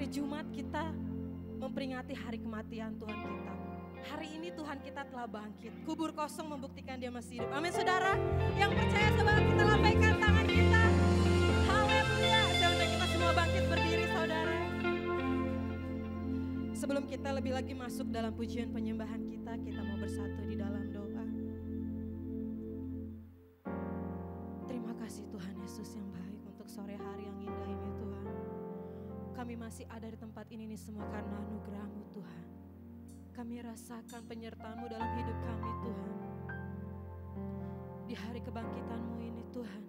hari Jumat kita memperingati hari kematian Tuhan kita. Hari ini Tuhan kita telah bangkit. Kubur kosong membuktikan dia masih hidup. Amin saudara. Yang percaya saudara, kita lambaikan tangan kita. Haleluya. Sampai kita semua bangkit berdiri saudara. Sebelum kita lebih lagi masuk dalam pujian penyembahan kita mau bersatu di dalam doa. Terima kasih Tuhan Yesus yang baik untuk sore hari yang indah ini Tuhan. Kami masih ada di tempat ini nih semua karena anugerah-Mu Tuhan. Kami rasakan penyertaan-Mu dalam hidup kami Tuhan. Di hari kebangkitan-Mu ini Tuhan.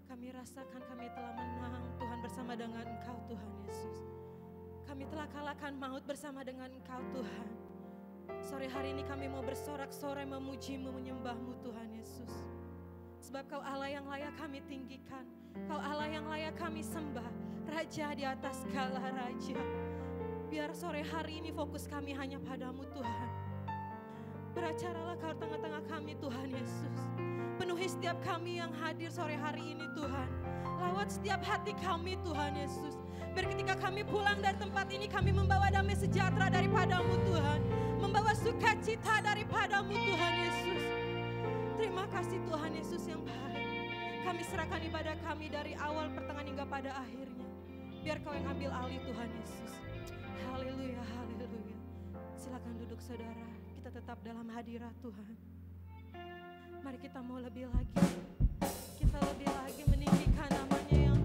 Kami rasakan kami telah menang Tuhan bersama dengan Engkau Tuhan Yesus. Kami telah kalahkan maut bersama dengan Engkau Tuhan. Sore hari ini kami mau bersorak-sorai memuji-Mu, menyembah-Mu Tuhan Yesus. Sebab Kau Allah yang layak kami tinggikan. Kau Allah yang layak kami sembah. Raja di atas segala raja. Biar sore hari ini fokus kami hanya padamu Tuhan. Beracaralah Kau tengah-tengah kami Tuhan Yesus. Penuhi setiap kami yang hadir sore hari ini Tuhan. Lawat setiap hati kami Tuhan Yesus. Biar ketika kami pulang dari tempat ini kami membawa damai sejahtera daripadamu Tuhan. Membawa sukacita daripadamu Tuhan Yesus. Terima kasih Tuhan Yesus yang baik. Kami serahkan ibadah kami dari awal pertengahan hingga pada akhirnya. Biar Kau yang ambil alih Tuhan Yesus. Haleluya, haleluya. Silakan duduk saudara. Kita tetap dalam hadirat Tuhan. Mari kita mau lebih lagi. Kita lebih lagi meninggikan namanya yang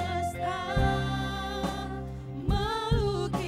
semesta melukis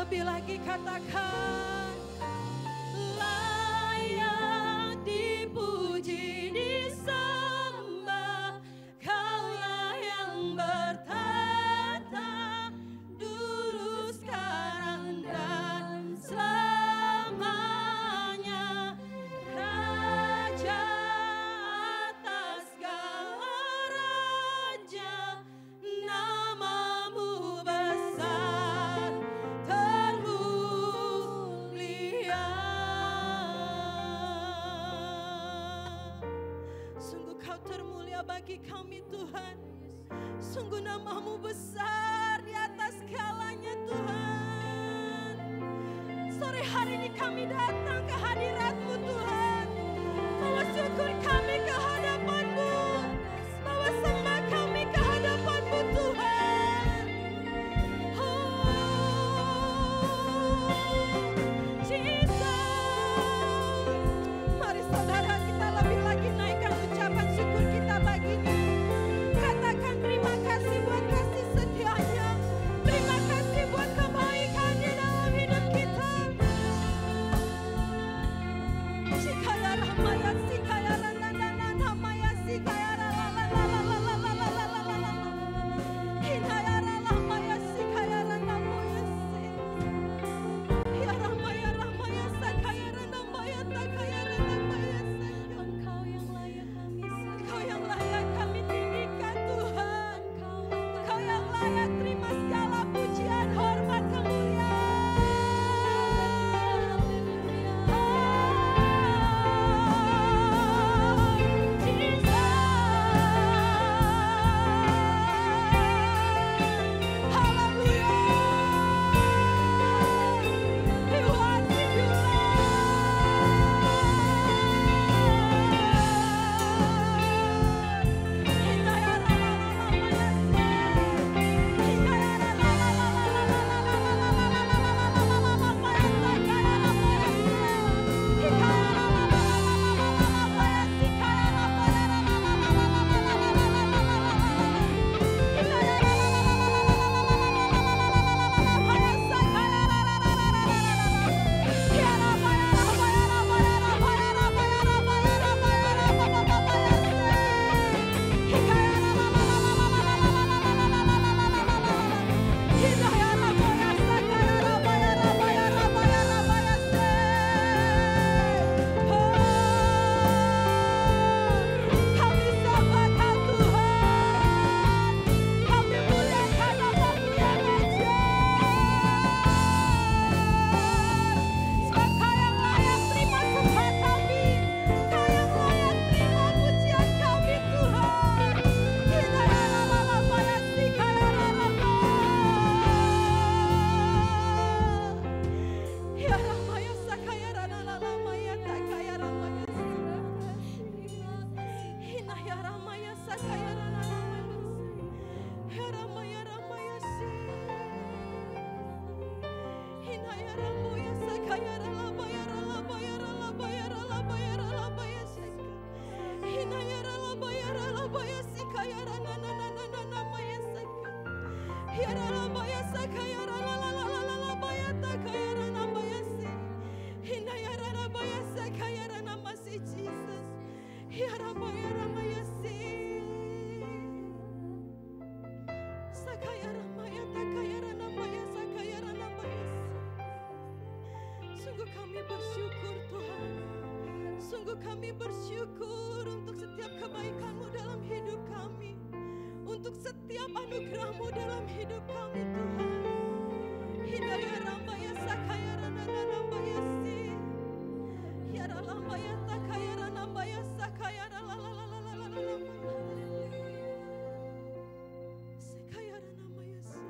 Lebih lagi katakan, layak dipuji, disembah, Kaulah yang bertata dulu, sekarang, dan selamanya. Raja atas segala raja, namamu besar termulia. Sungguh Kau termulia bagi kami Tuhan. Sungguh namamu besar di atas segalanya Tuhan. Sore hari ini kami datang ke hadirat-Mu Tuhan. Bawa syukur kami ke hadapan-Mu. Bawa sembah kami ke hadapan-Mu Tuhan. Jesus. Mari saudara kita lebih lagi naikkan ucapan syukur kita baginya. Katakan terima kasih buat kasih setianya. Terima kasih buat kebaikan di dalam hidup kita. Sikaya ramaya, sikaya ranana, namaya, sikaya ralalalalalalalalalala. Hinaya ralamaya, sikaya ranamaya, ya ramaya, ramaya, sakaya ranamaya, takaya ranamaya. Engkau yang layak kami sembah. Engkau yang layak kami tinggikan Tuhan. Engkau yang layak terima segala pujian, hormat, kemuliaan. Jesus. Hallelujah. We worship you, Sungguh kami bersyukur Tuhan. Sungguh kami bersyukur untuk setiap kebaikan-Mu dalam hidup kami. Untuk setiap anugerah-Mu dalam hidup kami Tuhan. Hidayah rambaya sakaya ranana rambaya si. Ya rambaya takaya ranambaya sakaya ralalalalalalala. Sakaya ranambaya si.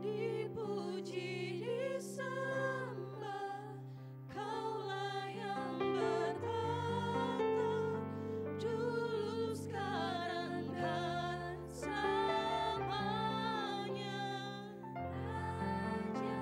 Dipuji, disembah, Kaulah yang bertata dulu, sekarang, dan selamanya. Raja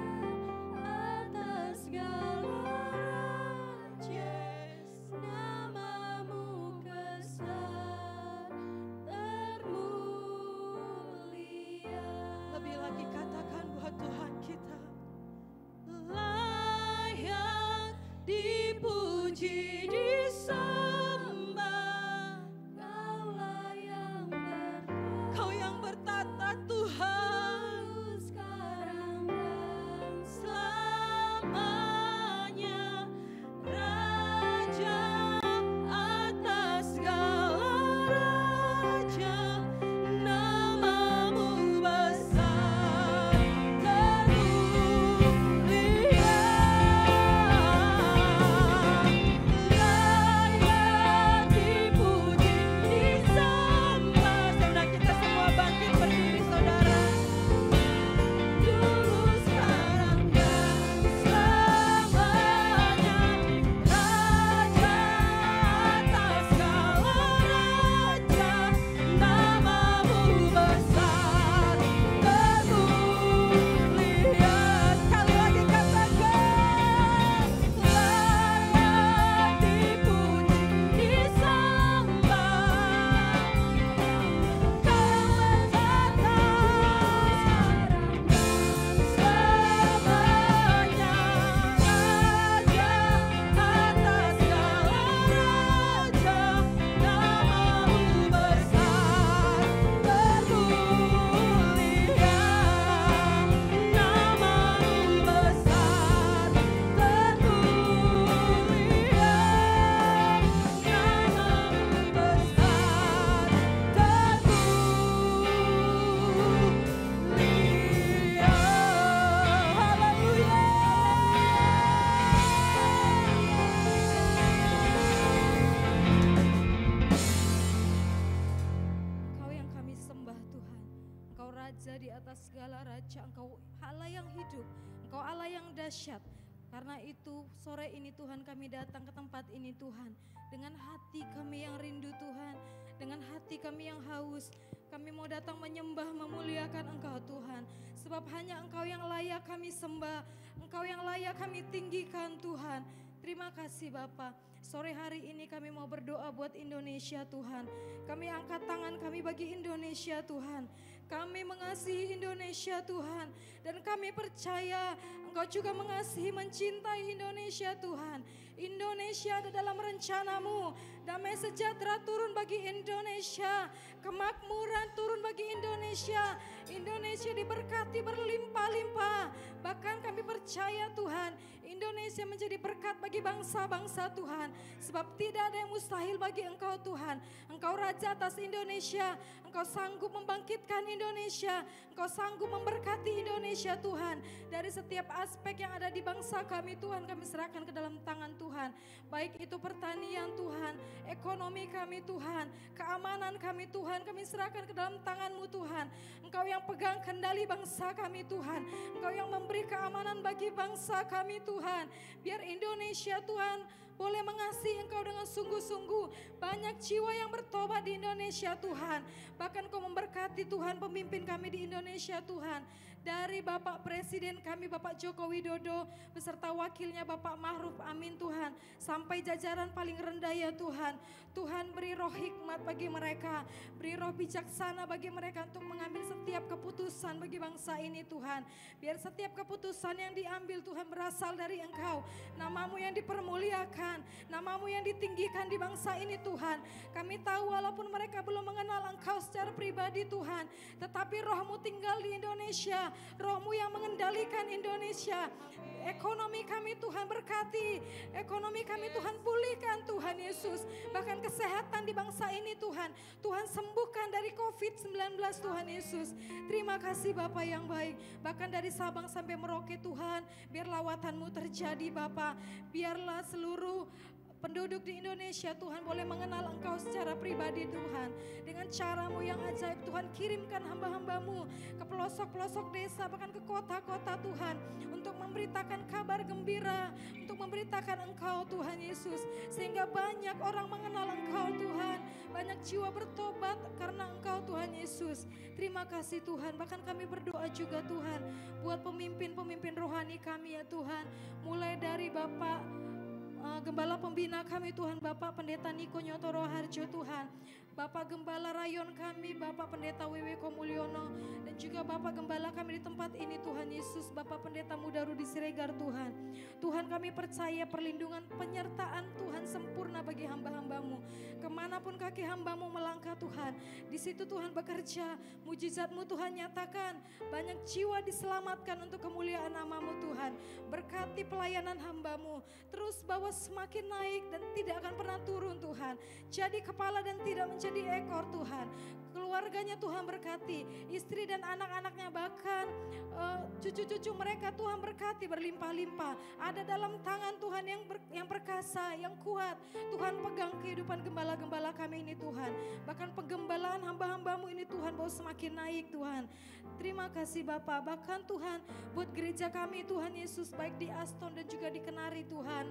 di atas segala raja. Engkau Allah yang hidup, Engkau Allah yang dahsyat. Karena itu sore ini Tuhan kami datang ke tempat ini Tuhan, dengan hati kami yang rindu Tuhan, dengan hati kami yang haus. Kami mau datang menyembah, memuliakan Engkau Tuhan. Sebab hanya Engkau yang layak kami sembah, Engkau yang layak kami tinggikan Tuhan. Terima kasih Bapa. Sore hari ini kami mau berdoa buat Indonesia Tuhan. Kami angkat tangan kami bagi Indonesia Tuhan. Kami mengasihi Indonesia Tuhan. Dan kami percaya Engkau juga mengasihi, mencintai Indonesia Tuhan. Indonesia ada dalam rencanamu. Damai sejahtera turun bagi Indonesia. Kemakmuran turun bagi Indonesia. Indonesia diberkati berlimpah-limpah. Bahkan kami percaya Tuhan, Indonesia menjadi berkat bagi bangsa-bangsa Tuhan. Sebab tidak ada yang mustahil bagi Engkau Tuhan. Engkau Raja atas Indonesia. Engkau sanggup membangkitkan Indonesia. Engkau sanggup memberkati Indonesia Tuhan. Dari setiap aspek yang ada di bangsa kami Tuhan, kami serahkan ke dalam tangan Tuhan. Baik itu pertanian Tuhan, ekonomi kami Tuhan, keamanan kami Tuhan, kami serahkan ke dalam tangan-Mu Tuhan. Engkau yang pegang kendali bangsa kami Tuhan. Engkau yang memberi keamanan bagi bangsa kami Tuhan. Biar Indonesia Tuhan boleh mengasihi Engkau dengan sungguh-sungguh. Banyak jiwa yang bertobat di Indonesia Tuhan. Bahkan Kau memberkati Tuhan pemimpin kami di Indonesia Tuhan. Dari Bapak Presiden kami Bapak Joko Widodo beserta wakilnya Bapak Ma'ruf Amin Tuhan, sampai jajaran paling rendah ya Tuhan. Tuhan beri roh hikmat bagi mereka, beri roh bijaksana bagi mereka untuk mengambil setiap keputusan bagi bangsa ini Tuhan. Biar setiap keputusan yang diambil Tuhan berasal dari Engkau. Nama-Mu yang dipermuliakan, Nama-Mu yang ditinggikan di bangsa ini Tuhan. Kami tahu walaupun mereka belum mengenal Engkau secara pribadi Tuhan, tetapi roh-Mu tinggal di Indonesia. Roh-Mu yang mengendalikan Indonesia. Ekonomi kami Tuhan berkati, ekonomi kami Tuhan pulihkan Tuhan Yesus. Bahkan kesehatan di bangsa ini Tuhan, Tuhan sembuhkan dari COVID-19 Tuhan Yesus. Terima kasih Bapa yang baik. Bahkan dari Sabang sampai Merauke Tuhan, biar lawatan-Mu terjadi Bapa. Biarlah seluruh penduduk di Indonesia Tuhan boleh mengenal Engkau secara pribadi Tuhan. Dengan cara-Mu yang ajaib Tuhan, kirimkan hamba-hamba-Mu ke pelosok-pelosok desa, bahkan ke kota-kota Tuhan, untuk memberitakan kabar gembira, untuk memberitakan Engkau Tuhan Yesus. Sehingga banyak orang mengenal Engkau Tuhan, banyak jiwa bertobat karena Engkau Tuhan Yesus. Terima kasih Tuhan. Bahkan kami berdoa juga Tuhan buat pemimpin-pemimpin rohani kami ya Tuhan. Mulai dari Bapak Gembala pembina kami Tuhan, Bapak Pendeta Niko Nyotoro Harjo Tuhan, Bapak Gembala Rayon kami, Bapak Pendeta Wewe Komulyono, dan juga Bapak Gembala kami di tempat ini Tuhan Yesus, Bapak Pendeta Muda Rudi Siregar Tuhan. Tuhan kami percaya perlindungan penyertaan Tuhan sempurna bagi hamba-hamba-Mu. Kemanapun kaki hamba-Mu melangkah Tuhan, di situ Tuhan bekerja, mujizat-Mu Tuhan nyatakan, banyak jiwa diselamatkan untuk kemuliaan nama-Mu Tuhan. Berkati pelayanan hamba-Mu, terus bawa semakin naik dan tidak akan pernah turun Tuhan. Jadi kepala dan tidak menjadi ekor Tuhan. Keluarganya Tuhan berkati, istri dan anak-anaknya, bahkan cucu-cucu mereka Tuhan berkati berlimpah-limpah. Ada dalam tangan Tuhan yang perkasa, yang kuat. Tuhan pegang kehidupan gembala-gembala kami ini Tuhan. Bahkan penggembalaan hamba-hamba-Mu ini Tuhan mau semakin naik Tuhan. Terima kasih Bapak. Bahkan Tuhan buat gereja kami Tuhan Yesus, baik di Aston dan juga di Kenari Tuhan.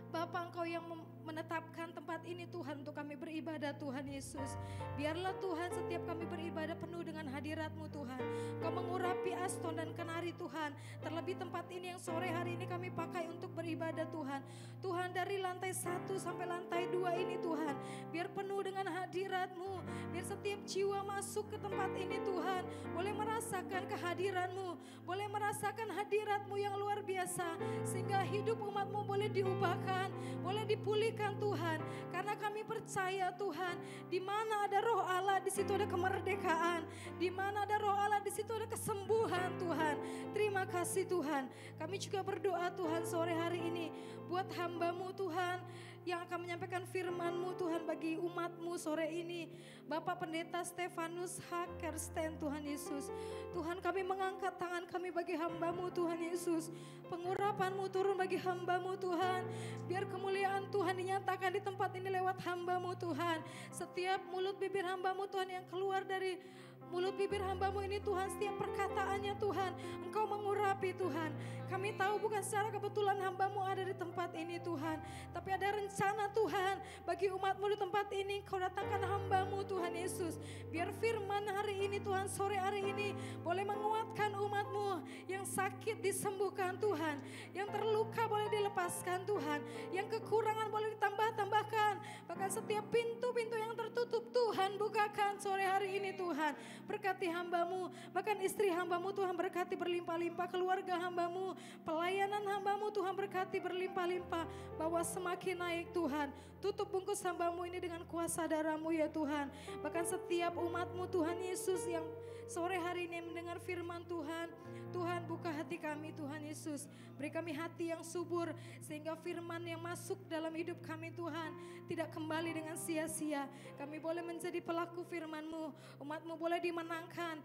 Bapak Engkau yang menetapkan tempat ini Tuhan untuk kami beribadah Tuhan Yesus. Biarlah Tuhan setiap kami beribadah penuh dengan hadirat-Mu Tuhan. Kau mengurapi Aston dan Kenari Tuhan. Terlebih tempat ini yang sore hari ini kami pakai untuk beribadah Tuhan. Tuhan dari lantai 1 sampai lantai 2 ini Tuhan. Biar penuh dengan hadirat-Mu. Biar setiap jiwa masuk ke tempat ini Tuhan boleh merasakan kehadiran-Mu. Boleh merasakan hadirat-Mu yang luar biasa. Sehingga hidup umat-Mu boleh diubahkan, boleh dipulihkan Tuhan. Karena kami percaya Tuhan, di mana ada roh Allah di situ ada kemerdekaan. Di mana ada roh Allah di situ ada kesembuhan Tuhan. Terima kasih Tuhan. Kami juga berdoa Tuhan sore hari ini buat hamba-Mu Tuhan yang akan menyampaikan firman-Mu Tuhan bagi umat-Mu sore ini. Bapak Pendeta Stefanus H. Kersten Tuhan Yesus. Tuhan, kami mengangkat tangan kami bagi hamba-Mu Tuhan Yesus. Pengurapan-Mu turun bagi hamba-Mu Tuhan. Biar kemuliaan Tuhan dinyatakan di tempat ini lewat hamba-Mu Tuhan. Setiap mulut bibir hamba-Mu Tuhan yang keluar dari mulut bibir hamba-Mu ini Tuhan, setiap perkataannya Tuhan, Engkau mengurapi Tuhan. Kami tahu bukan secara kebetulan hamba-Mu ada di tempat ini Tuhan, tapi ada rencana Tuhan bagi umat-Mu di tempat ini. Kau datangkan hamba-Mu Tuhan Yesus. Biar firman hari ini Tuhan, sore hari ini boleh menguatkan umat-Mu. Yang sakit disembuhkan Tuhan, yang terluka boleh dilepaskan Tuhan, yang kekurangan boleh ditambah-tambahkan. Bahkan setiap pintu-pintu yang tertutup Tuhan bukakan sore hari ini Tuhan. Berkati hamba-Mu, bahkan istri hamba-Mu Tuhan berkati berlimpah-limpah, keluarga hamba-Mu, pelayanan hamba-Mu Tuhan berkati berlimpah-limpah, bawa semakin naik Tuhan. Tutup bungkus hamba-Mu ini dengan kuasa darah-Mu ya Tuhan. Bahkan setiap umat-Mu Tuhan Yesus yang sore hari ini mendengar firman Tuhan, Tuhan buka hati kami Tuhan Yesus. Beri kami hati yang subur sehingga firman yang masuk dalam hidup kami Tuhan tidak kembali dengan sia-sia. Kami boleh menjadi pelaku firman-Mu, umat-Mu boleh dimenangkan,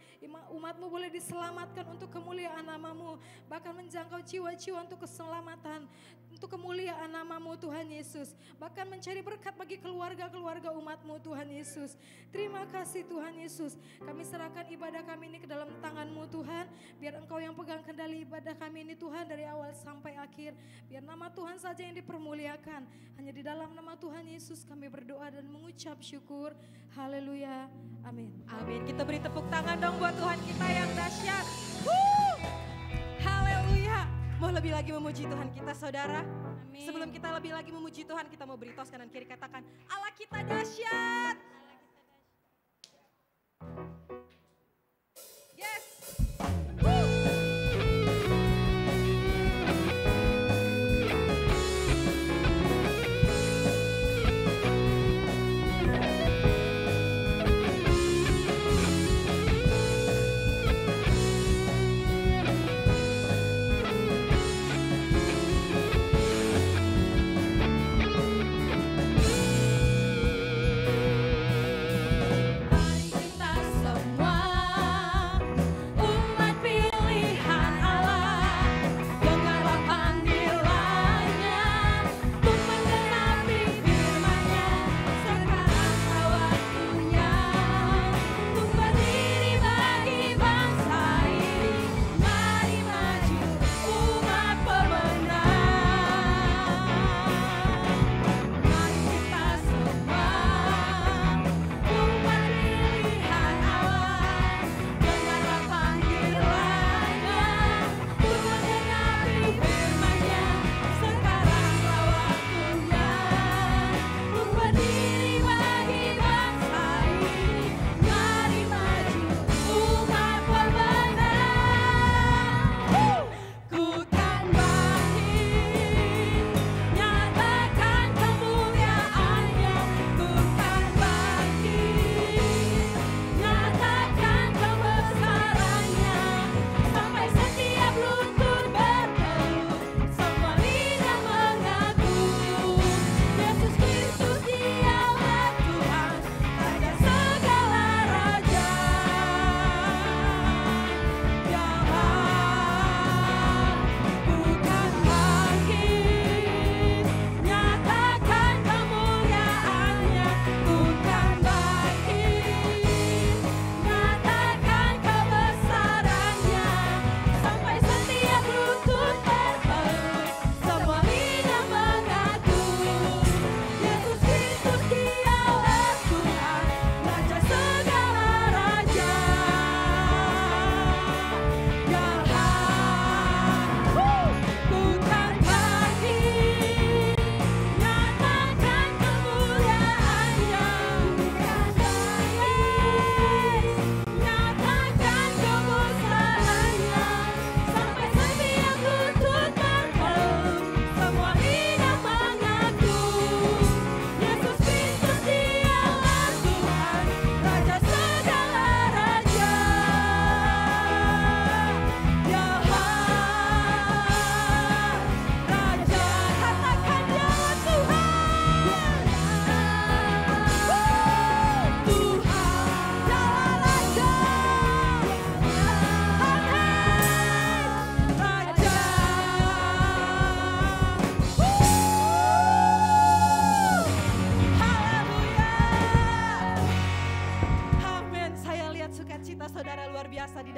umat-Mu boleh diselamatkan untuk kemuliaan nama-Mu, bahkan menjangkau jiwa-jiwa untuk keselamatan, untuk kemuliaan nama-Mu Tuhan Yesus, bahkan mencari berkat bagi keluarga-keluarga umat-Mu Tuhan Yesus. Terima kasih Tuhan Yesus. Kami serahkan ibadah kami ini ke dalam tangan-Mu Tuhan. Biar Engkau yang pegang kendali ibadah kami ini Tuhan dari awal sampai akhir. Biar nama Tuhan saja yang dipermuliakan. Hanya di dalam nama Tuhan Yesus kami berdoa dan mengucap syukur. Haleluya. Amin. Amin. Kita beri tepuk tangan dong buat Tuhan kita yang dahsyat. Haleluya. Mau lebih lagi memuji Tuhan kita saudara? Amin. Sebelum kita lebih lagi memuji Tuhan, kita mau beri tos kanan kiri, katakan Allah kita dahsyat. Yes.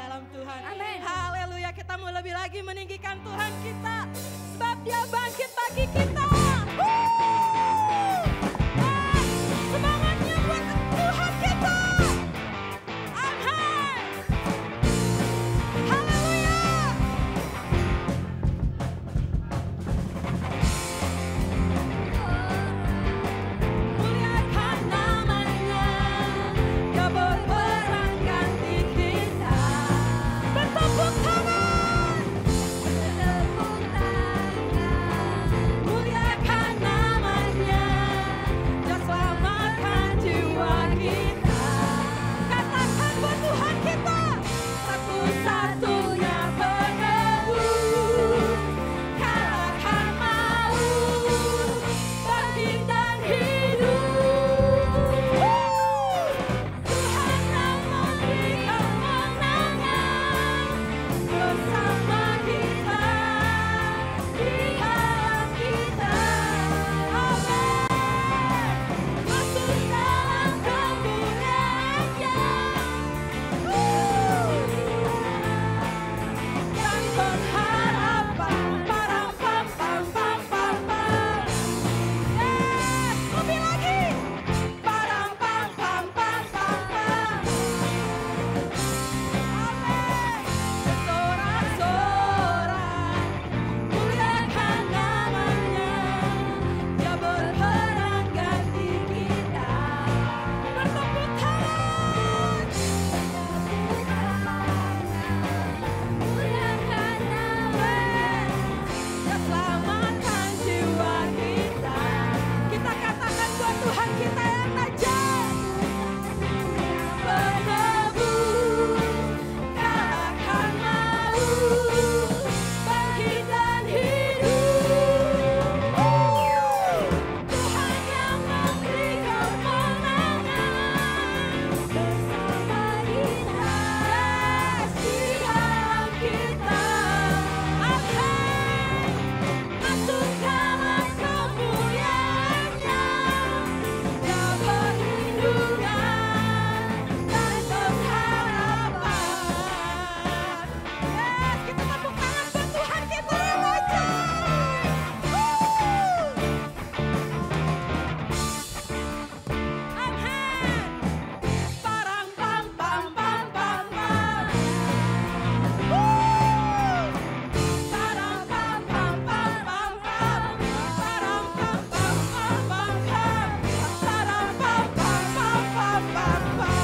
dalam Tuhan. Amin. Haleluya, kita mau lebih lagi meninggikan Tuhan kita, sebab Dia bangkit bagi kita. Semangatnya buat Tuhan kita. Amin. Haleluya. Muliakan namanya, Dia berperang ganti kita. Bertepuk tangan. Muliakan namanya, Dia selamatkan jiwa kita. Katakan buat Tuhan kita, satu-satunya penebus, kalahkan maut, bangkit dan hidup. Tuhan yang memberi kemenangan bersama kita, di dalam kita. Amin. Masuk dalam kemuliaan-Nya. Dan pengharapan. Param pam pam pam pam pam. Lebih lagi. Param pam pam pam pam pam. Amin. Bersorak-sorak, muliakan namanya, Dia berperang ganti kita. Bertepuk tangan. Muliakan namanya, Dia selamatkan jiwa kita. Kita katakan buat Tuhan kita yang najat, penebus, kalahkan maut, bangkit dan hidup. Tuhan yang memberi kemenangan bersama kita, di dalam kita. Amin. Masuk dalam kemuliaan-Nya, Dia perlindungan dan pengharapan. Yes, kita tepuk tangan buat Tuhan kita yang najat. Amin. Parang pam pam pam pam pam. Parang pam pam pam pam pam. Parang pam pam pam pam pam. Parang pam pam pam pam pam pam.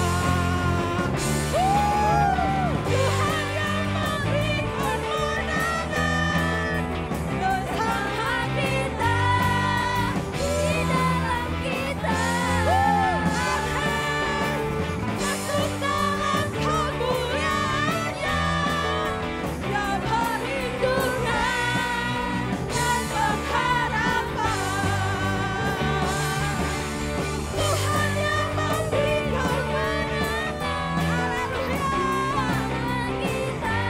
Tuhan yang memberi kemenangan bersama kita, di dalam kita. Amin. Masuk dalam kemuliaan-Nya, Dia perlindungan dan pengharapan. Tuhan yang memberi kemenangan, haleluya, kita,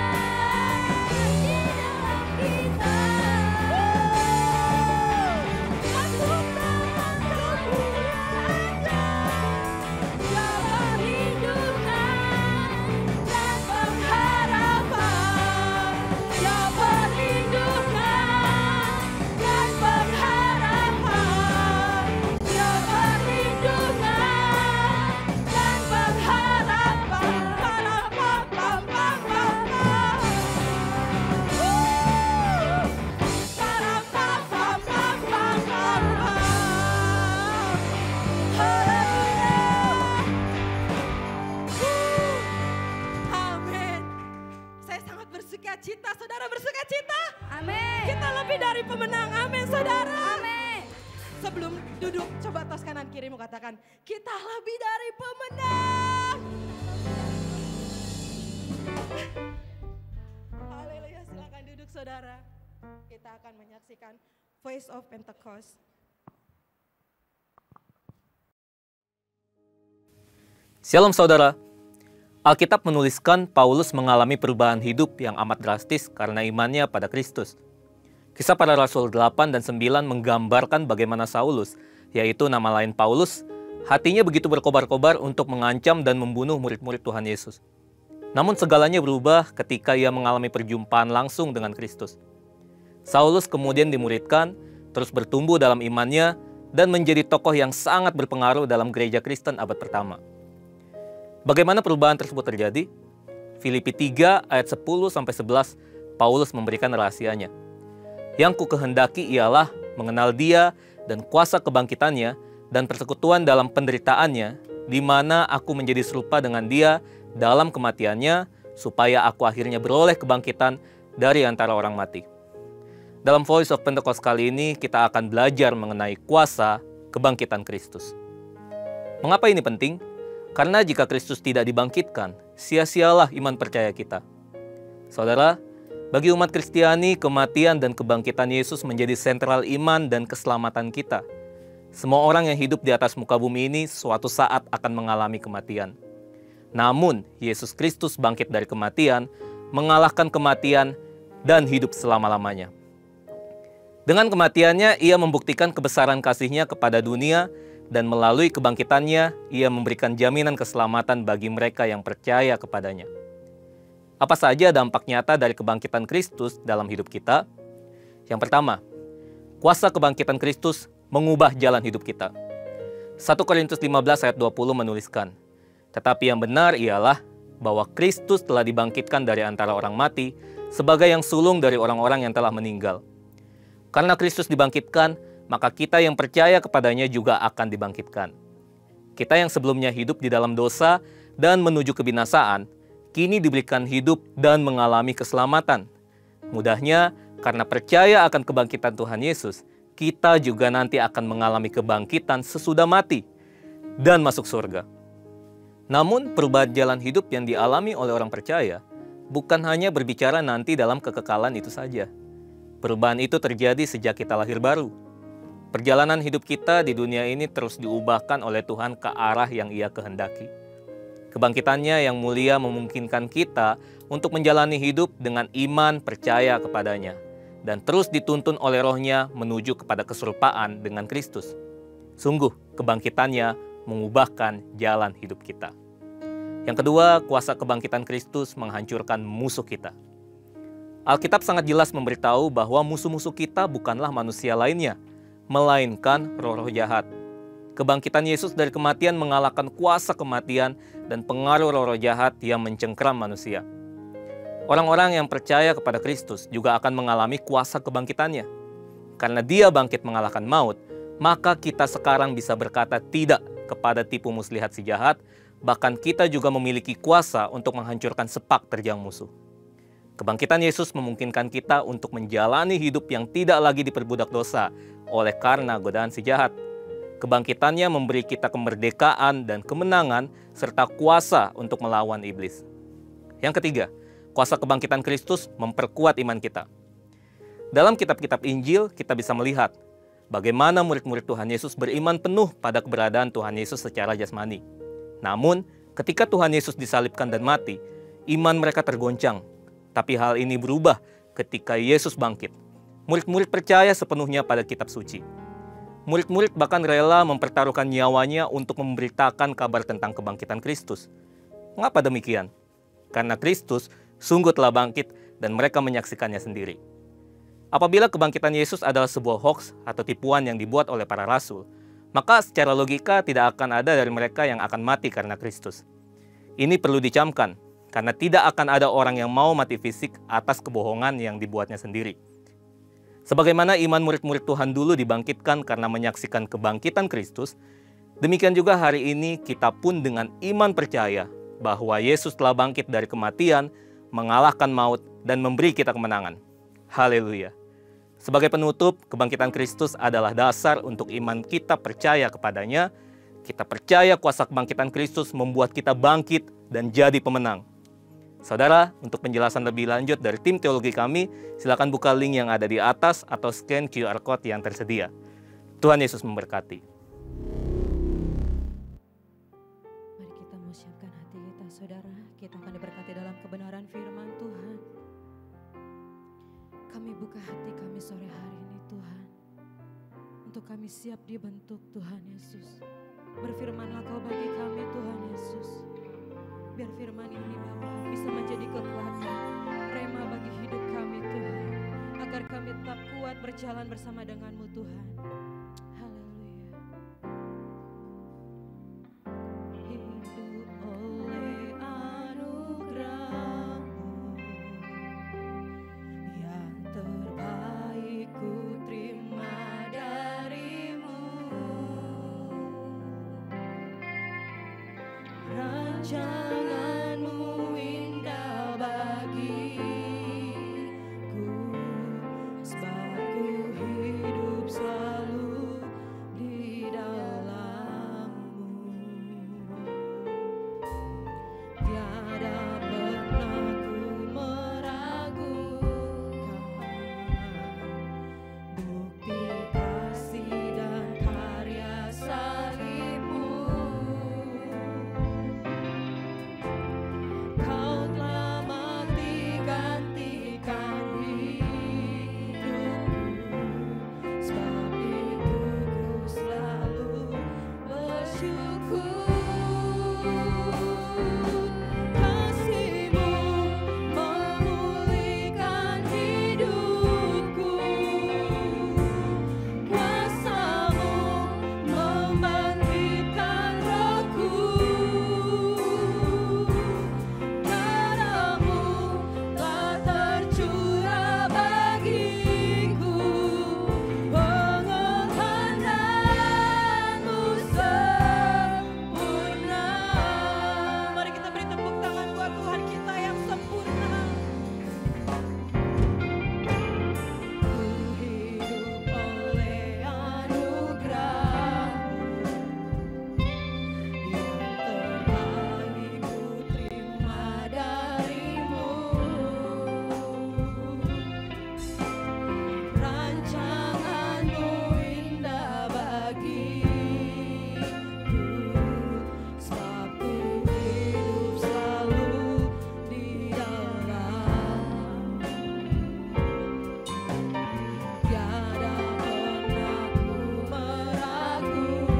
di dalam kita. Masuk dalam kemuliaan-Nya, Dia perlindungan dan pengharapan. Dia perlindungan dan pengharapan. Dia perlindungan dan pengharapan. Parang pam pam pam pam pam. Parang pam pam pam pam pam pam. Haleluya. Amin. Saya sangat bersuka cita. Saudara bersuka cita? Amin. Kita lebih dari pemenang. Amin, saudara. Amin. Sebelum duduk, coba tos kanan kirimu katakan, kita lebih dari pemenang. Haleluya, silakan duduk saudara. Kita akan menyaksikan Voice of Pentecost. Shalom saudara. Alkitab menuliskan Paulus mengalami perubahan hidup yang amat drastis karena imannya pada Kristus. Kisah Para Rasul 8 dan 9 menggambarkan bagaimana Saulus, yaitu nama lain Paulus, hatinya begitu berkobar-kobar untuk mengancam dan membunuh murid-murid Tuhan Yesus. Namun segalanya berubah ketika ia mengalami perjumpaan langsung dengan Kristus. Saulus kemudian dimuridkan, terus bertumbuh dalam imannya, dan menjadi tokoh yang sangat berpengaruh dalam gereja Kristen abad pertama. Bagaimana perubahan tersebut terjadi? Filipi 3 ayat 10-11, Paulus memberikan rahasianya. Yang ku kehendaki ialah mengenal Dia dan kuasa kebangkitannya dan persekutuan dalam penderitaannya, di mana aku menjadi serupa dengan Dia dalam kematiannya, supaya aku akhirnya beroleh kebangkitan dari antara orang mati. Dalam Voice of Pentecost kali ini, kita akan belajar mengenai kuasa kebangkitan Kristus. Mengapa ini penting? Karena jika Kristus tidak dibangkitkan, sia-sialah iman percaya kita. Saudara, bagi umat Kristiani, kematian dan kebangkitan Yesus menjadi sentral iman dan keselamatan kita. Semua orang yang hidup di atas muka bumi ini suatu saat akan mengalami kematian. Namun, Yesus Kristus bangkit dari kematian, mengalahkan kematian, dan hidup selama-lamanya. Dengan kematiannya, ia membuktikan kebesaran kasih-Nya kepada dunia, dan melalui kebangkitannya, ia memberikan jaminan keselamatan bagi mereka yang percaya kepadanya. Apa saja dampak nyata dari kebangkitan Kristus dalam hidup kita? Yang pertama, kuasa kebangkitan Kristus mengubah jalan hidup kita. 1 Korintus 15 ayat 20 menuliskan, tetapi yang benar ialah bahwa Kristus telah dibangkitkan dari antara orang mati sebagai yang sulung dari orang-orang yang telah meninggal. Karena Kristus dibangkitkan, maka kita yang percaya kepadanya juga akan dibangkitkan. Kita yang sebelumnya hidup di dalam dosa dan menuju kebinasaan, kini diberikan hidup dan mengalami keselamatan. Mudahnya, karena percaya akan kebangkitan Tuhan Yesus, kita juga nanti akan mengalami kebangkitan sesudah mati dan masuk surga. Namun, perubahan jalan hidup yang dialami oleh orang percaya bukan hanya berbicara nanti dalam kekekalan itu saja. Perubahan itu terjadi sejak kita lahir baru. Perjalanan hidup kita di dunia ini terus diubahkan oleh Tuhan ke arah yang Ia kehendaki. Kebangkitannya yang mulia memungkinkan kita untuk menjalani hidup dengan iman percaya kepadanya, dan terus dituntun oleh Roh-Nya menuju kepada keserupaan dengan Kristus. Sungguh, kebangkitannya mengubahkan jalan hidup kita. Yang kedua, kuasa kebangkitan Kristus menghancurkan musuh kita. Alkitab sangat jelas memberitahu bahwa musuh-musuh kita bukanlah manusia lainnya, melainkan roh-roh jahat. Kebangkitan Yesus dari kematian mengalahkan kuasa kematian dan pengaruh roh-roh jahat yang mencengkeram manusia. Orang-orang yang percaya kepada Kristus juga akan mengalami kuasa kebangkitannya. Karena Dia bangkit mengalahkan maut, maka kita sekarang bisa berkata tidak kepada tipu muslihat si jahat, bahkan kita juga memiliki kuasa untuk menghancurkan sepak terjang musuh. Kebangkitan Yesus memungkinkan kita untuk menjalani hidup yang tidak lagi diperbudak dosa oleh karena godaan si jahat. Kebangkitannya memberi kita kemerdekaan dan kemenangan serta kuasa untuk melawan iblis. Yang ketiga, kuasa kebangkitan Kristus memperkuat iman kita. Dalam kitab-kitab Injil, kita bisa melihat bagaimana murid-murid Tuhan Yesus beriman penuh pada keberadaan Tuhan Yesus secara jasmani. Namun, ketika Tuhan Yesus disalibkan dan mati, iman mereka tergoncang. Tapi hal ini berubah ketika Yesus bangkit. Murid-murid percaya sepenuhnya pada kitab suci. Murid-murid bahkan rela mempertaruhkan nyawanya untuk memberitakan kabar tentang kebangkitan Kristus. Mengapa demikian? Karena Kristus sungguh telah bangkit dan mereka menyaksikannya sendiri. Apabila kebangkitan Yesus adalah sebuah hoax atau tipuan yang dibuat oleh para rasul, maka secara logika tidak akan ada dari mereka yang akan mati karena Kristus. Ini perlu dicamkan, karena tidak akan ada orang yang mau mati fisik atas kebohongan yang dibuatnya sendiri. Sebagaimana iman murid-murid Tuhan dulu dibangkitkan karena menyaksikan kebangkitan Kristus, demikian juga hari ini kita pun dengan iman percaya bahwa Yesus telah bangkit dari kematian, mengalahkan maut, dan memberi kita kemenangan. Haleluya. Sebagai penutup, kebangkitan Kristus adalah dasar untuk iman kita percaya kepadanya. Kita percaya kuasa kebangkitan Kristus membuat kita bangkit dan jadi pemenang. Saudara, untuk penjelasan lebih lanjut dari tim teologi kami, silakan buka link yang ada di atas atau scan QR Code yang tersedia. Tuhan Yesus memberkati. Mari kita mau siapkan hati kita, saudara. Kita akan diberkati dalam kebenaran firman Tuhan. Kami buka hati kami sore hari ini, Tuhan. Untuk kami siap dibentuk, Tuhan Yesus. Berfirmanlah Kau bagi kami, Tuhan Yesus. Biar firman ini Bapa bisa menjadi kekuatan, rema bagi hidup kami Tuhan. Agar kami tetap kuat berjalan bersama dengan-Mu Tuhan. Haleluya. Hidup oleh anugerah-Mu, yang terbaik ku terima dari-Mu. Rancangan-Mu indah bagiku, sebab ku hidup selalu di dalam-Mu. Tiada pernah ku meragukan bukti kasih dan karya salib-Mu. Kau telah menggantikan hidupku, sebab itu ku selalu bersyukur. Kasih-Mu memulihkan hidupku, kuasa-Mu membangkitkan rohku. Darah-Mu telah tercurah bagiku, pengorbanan-Mu sempurna. Mari kita beri tepuk tangan buat Tuhan kita yang sempurna. Ku hidup oleh anugerah-Mu, yang terbaik ku terima dari-Mu. Rancangan-Mu indah bagiku, sebab ku hidup selalu di dalam-Mu. Tiada pernah ku meragukan,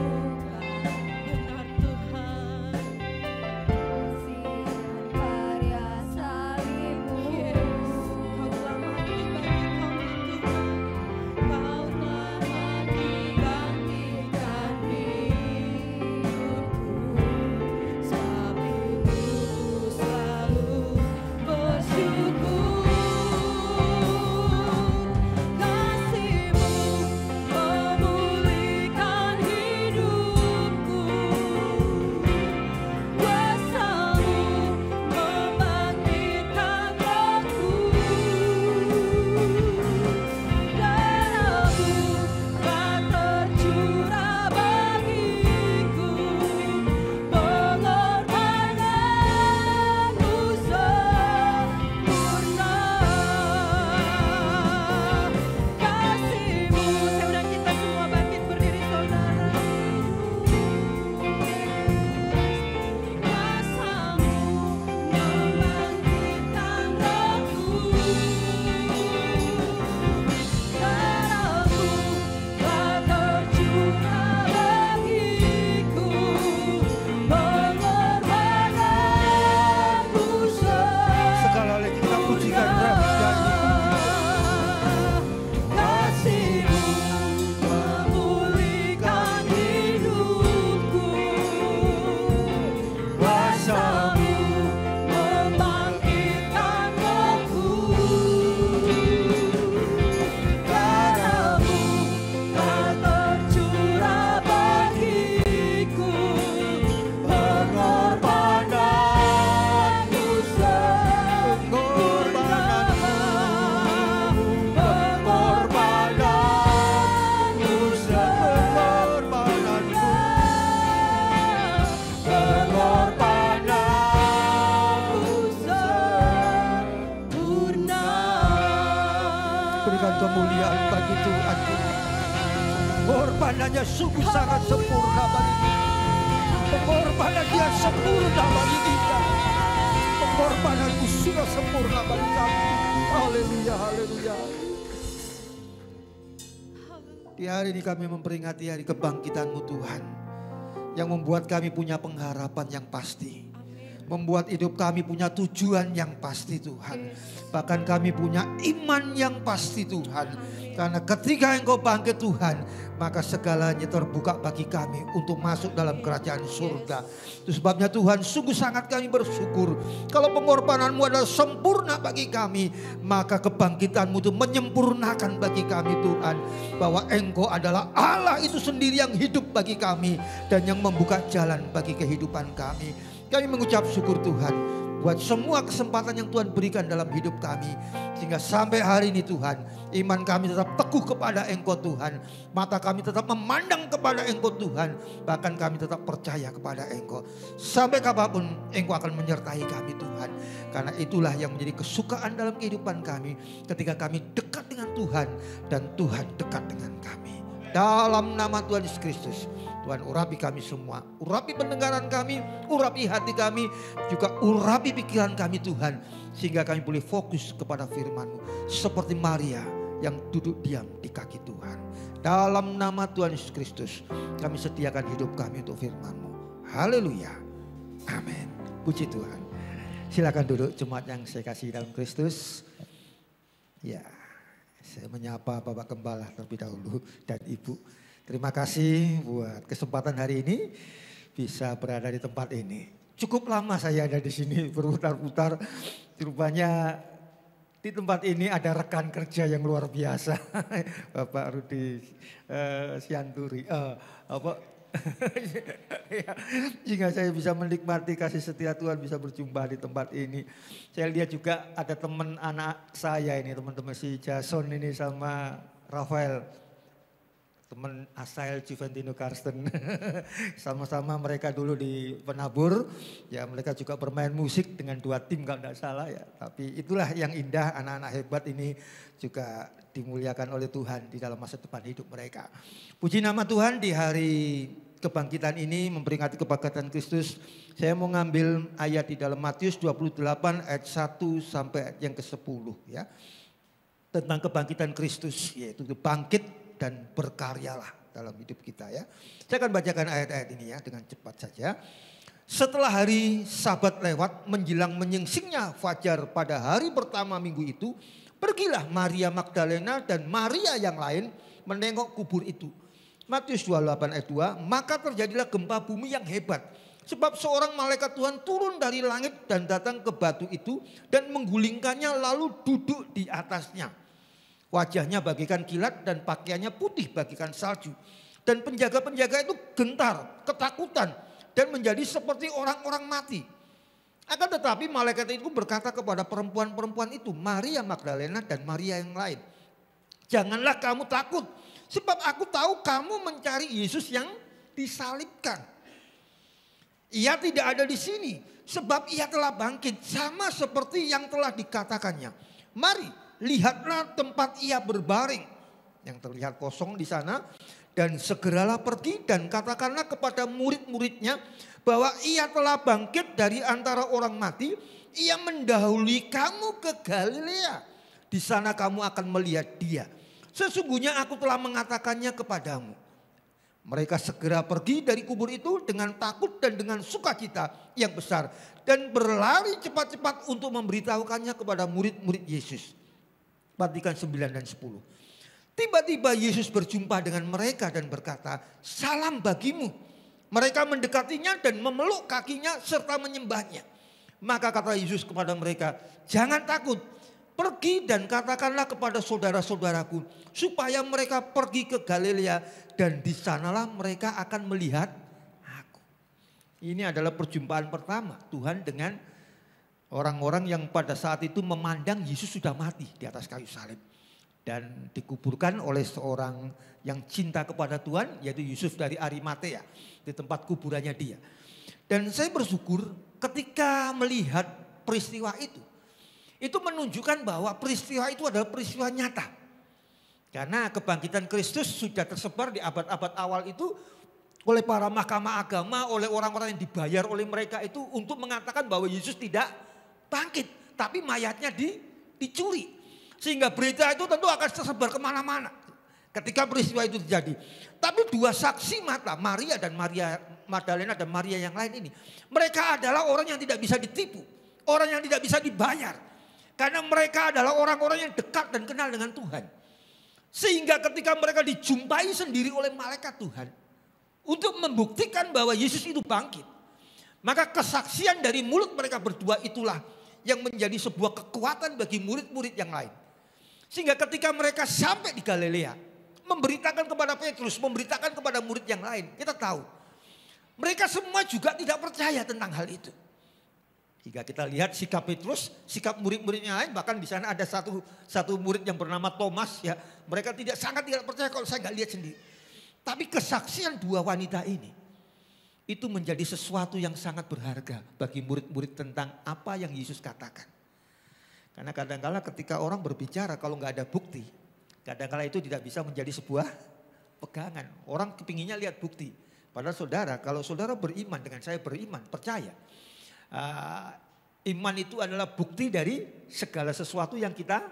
benar Tuhan, kasih dan karya salib-Mu. Kau telah mati bagi kami Tuhan, Kau telah menggantikan hidupku, sebab itu ku selalu bersyukur. Kasih-Mu memulihkan hidupku, kuasa-Mu membangkitkan rohku. Darah-Mu telah tercurah bagiku, pengorbanan-Mu sempurna. Kasih-Mu, saya undang kita semua bangkit berdiri saudara. Kuasa-Mu membangkitkan rohku. Darah-Mu telah tercurah bagiku, pengorbanan-Mu Sekali lagi kita pujikan Kasih-Mu memulihkan hidupku, kuasa-Mu membangkitkan rohku. Darah-Mu telah tercurah bagiku, pengorbanan-Mu sempurna. Pengorbanan-Mu pengorbananmu. Pengorbanan-Mu sempurna. Berikan kemuliaan bagi Tuhan. Pengorbanannya sungguh sangat sempurna bagi kita. Pengorbanan Dia sempurna bagi kita. Pengorbananmu sudah sempurna bagi kami. Haleluya, haleluya. Di hari ini kami memperingati hari kebangkitan-Mu Tuhan, yang membuat kami punya pengharapan yang pasti membuat hidup kami punya tujuan yang pasti Tuhan. Bahkan kami punya iman yang pasti Tuhan. Karena ketika Engkau bangkit Tuhan, maka segalanya terbuka bagi kami untuk masuk dalam kerajaan surga. Itu sebabnya Tuhan, sungguh sangat kami bersyukur. Kalau pengorbananmu adalah sempurna bagi kami, maka kebangkitanmu itu menyempurnakan bagi kami Tuhan. Bahwa Engkau adalah Allah itu sendiri yang hidup bagi kami dan yang membuka jalan bagi kehidupan kami. Kami mengucap syukur Tuhan buat semua kesempatan yang Tuhan berikan dalam hidup kami. Sehingga sampai hari ini Tuhan, iman kami tetap teguh kepada Engkau Tuhan. Mata kami tetap memandang kepada Engkau Tuhan. Bahkan kami tetap percaya kepada Engkau. Sampai kapanpun Engkau akan menyertai kami Tuhan. Karena itulah yang menjadi kesukaan dalam kehidupan kami. Ketika kami dekat dengan Tuhan dan Tuhan dekat dengan kami. Dalam nama Tuhan Yesus Kristus, Tuhan urapi kami semua. Urapi pendengaran kami, urapi hati kami, juga urapi pikiran kami Tuhan. Sehingga kami boleh fokus kepada firman-Mu. Seperti Maria yang duduk diam di kaki Tuhan. Dalam nama Tuhan Yesus Kristus, kami sediakan hidup kami untuk firman-Mu. Haleluya. Amin. Puji Tuhan. Silakan duduk jemaat yang saya kasih dalam Kristus. Ya. Saya menyapa Bapak Gembala terlebih dahulu dan Ibu. Terima kasih buat kesempatan hari ini bisa berada di tempat ini. Cukup lama saya ada di sini berputar-putar. Rupanya di tempat ini ada rekan kerja yang luar biasa. Bapak Rudi Sianturi. Sehingga saya bisa menikmati kasih setia Tuhan bisa berjumpa di tempat ini. Saya lihat juga ada teman anak saya ini, teman-teman si Jason ini sama Rafael. Teman Asael Juventino Karsten. Sama-sama mereka dulu di Penabur. Ya mereka juga bermain musik dengan 2 tim kalau tidak salah ya. Tapi itulah yang indah, anak-anak hebat ini juga dimuliakan oleh Tuhan di dalam masa depan hidup mereka. Puji nama Tuhan, di hari kebangkitan ini memperingati kebangkitan Kristus. Saya mau ngambil ayat di dalam Matius 28 ayat 1 sampai ayat yang ke-10 ya. Tentang kebangkitan Kristus, yaitu bangkit dan berkaryalah dalam hidup kita ya. Saya akan bacakan ayat-ayat ini ya dengan cepat saja. Setelah hari Sabat lewat menjelang menyingsingnya fajar pada hari pertama minggu itu, pergilah Maria Magdalena dan Maria yang lain menengok kubur itu. Matius 28 ayat 2, maka terjadilah gempa bumi yang hebat. Sebab seorang malaikat Tuhan turun dari langit dan datang ke batu itu dan menggulingkannya lalu duduk di atasnya. Wajahnya bagaikan kilat dan pakaiannya putih bagaikan salju. Dan penjaga-penjaga itu gentar, ketakutan dan menjadi seperti orang-orang mati. Akan tetapi malaikat itu berkata kepada perempuan-perempuan itu, Maria Magdalena dan Maria yang lain. Janganlah kamu takut, sebab aku tahu kamu mencari Yesus yang disalibkan. Ia tidak ada di sini, sebab ia telah bangkit sama seperti yang telah dikatakannya. Mari, lihatlah tempat ia berbaring yang terlihat kosong di sana. Dan segeralah pergi dan katakanlah kepada murid-muridnya bahwa ia telah bangkit dari antara orang mati. Ia mendahului kamu ke Galilea. Di sana kamu akan melihat dia. Sesungguhnya aku telah mengatakannya kepadamu. Mereka segera pergi dari kubur itu dengan takut dan dengan sukacita yang besar. Dan berlari cepat-cepat untuk memberitahukannya kepada murid-murid Yesus. Perhatikan 9 dan 10. Tiba-tiba Yesus berjumpa dengan mereka dan berkata, salam bagimu. Mereka mendekatinya dan memeluk kakinya serta menyembahnya. Maka kata Yesus kepada mereka, jangan takut. Pergi dan katakanlah kepada saudara-saudaraku supaya mereka pergi ke Galilea dan di sanalah mereka akan melihat aku. Ini adalah perjumpaan pertama Tuhan dengan orang-orang yang pada saat itu memandang Yesus sudah mati di atas kayu salib. Dan dikuburkan oleh seorang yang cinta kepada Tuhan, yaitu Yusuf dari Arimatea, di tempat kuburannya dia. Dan saya bersyukur ketika melihat peristiwa itu menunjukkan bahwa peristiwa itu adalah peristiwa nyata. Karena kebangkitan Kristus sudah tersebar di abad-abad awal itu oleh para mahkamah agama, oleh orang-orang yang dibayar oleh mereka itu untuk mengatakan bahwa Yesus tidak bangkit, tapi mayatnya dicuri. Sehingga berita itu tentu akan tersebar kemana-mana. ketika peristiwa itu terjadi. Tapi dua saksi mata, Maria dan Maria Magdalena dan Maria yang lain ini, mereka adalah orang yang tidak bisa ditipu, orang yang tidak bisa dibayar. Karena mereka adalah orang-orang yang dekat dan kenal dengan Tuhan. Sehingga ketika mereka dijumpai sendiri oleh malaikat Tuhan untuk membuktikan bahwa Yesus itu bangkit, maka kesaksian dari mulut mereka berdua itulah yang menjadi sebuah kekuatan bagi murid-murid yang lain. Sehingga ketika mereka sampai di Galilea, memberitakan kepada Petrus, memberitakan kepada murid yang lain, kita tahu mereka semua juga tidak percaya tentang hal itu. Jika kita lihat sikap Petrus, sikap murid-murid yang lain, bahkan di sana ada satu murid yang bernama Thomas, ya, mereka sangat tidak percaya kalau saya nggak lihat sendiri. Tapi kesaksian dua wanita ini itu menjadi sesuatu yang sangat berharga bagi murid-murid tentang apa yang Yesus katakan. Karena kadang-kala ketika orang berbicara kalau nggak ada bukti, kadang-kala itu tidak bisa menjadi sebuah pegangan. Orang kepinginnya lihat bukti. Padahal saudara, kalau saudara beriman dengan saya beriman, percaya. Iman itu adalah bukti dari segala sesuatu yang kita.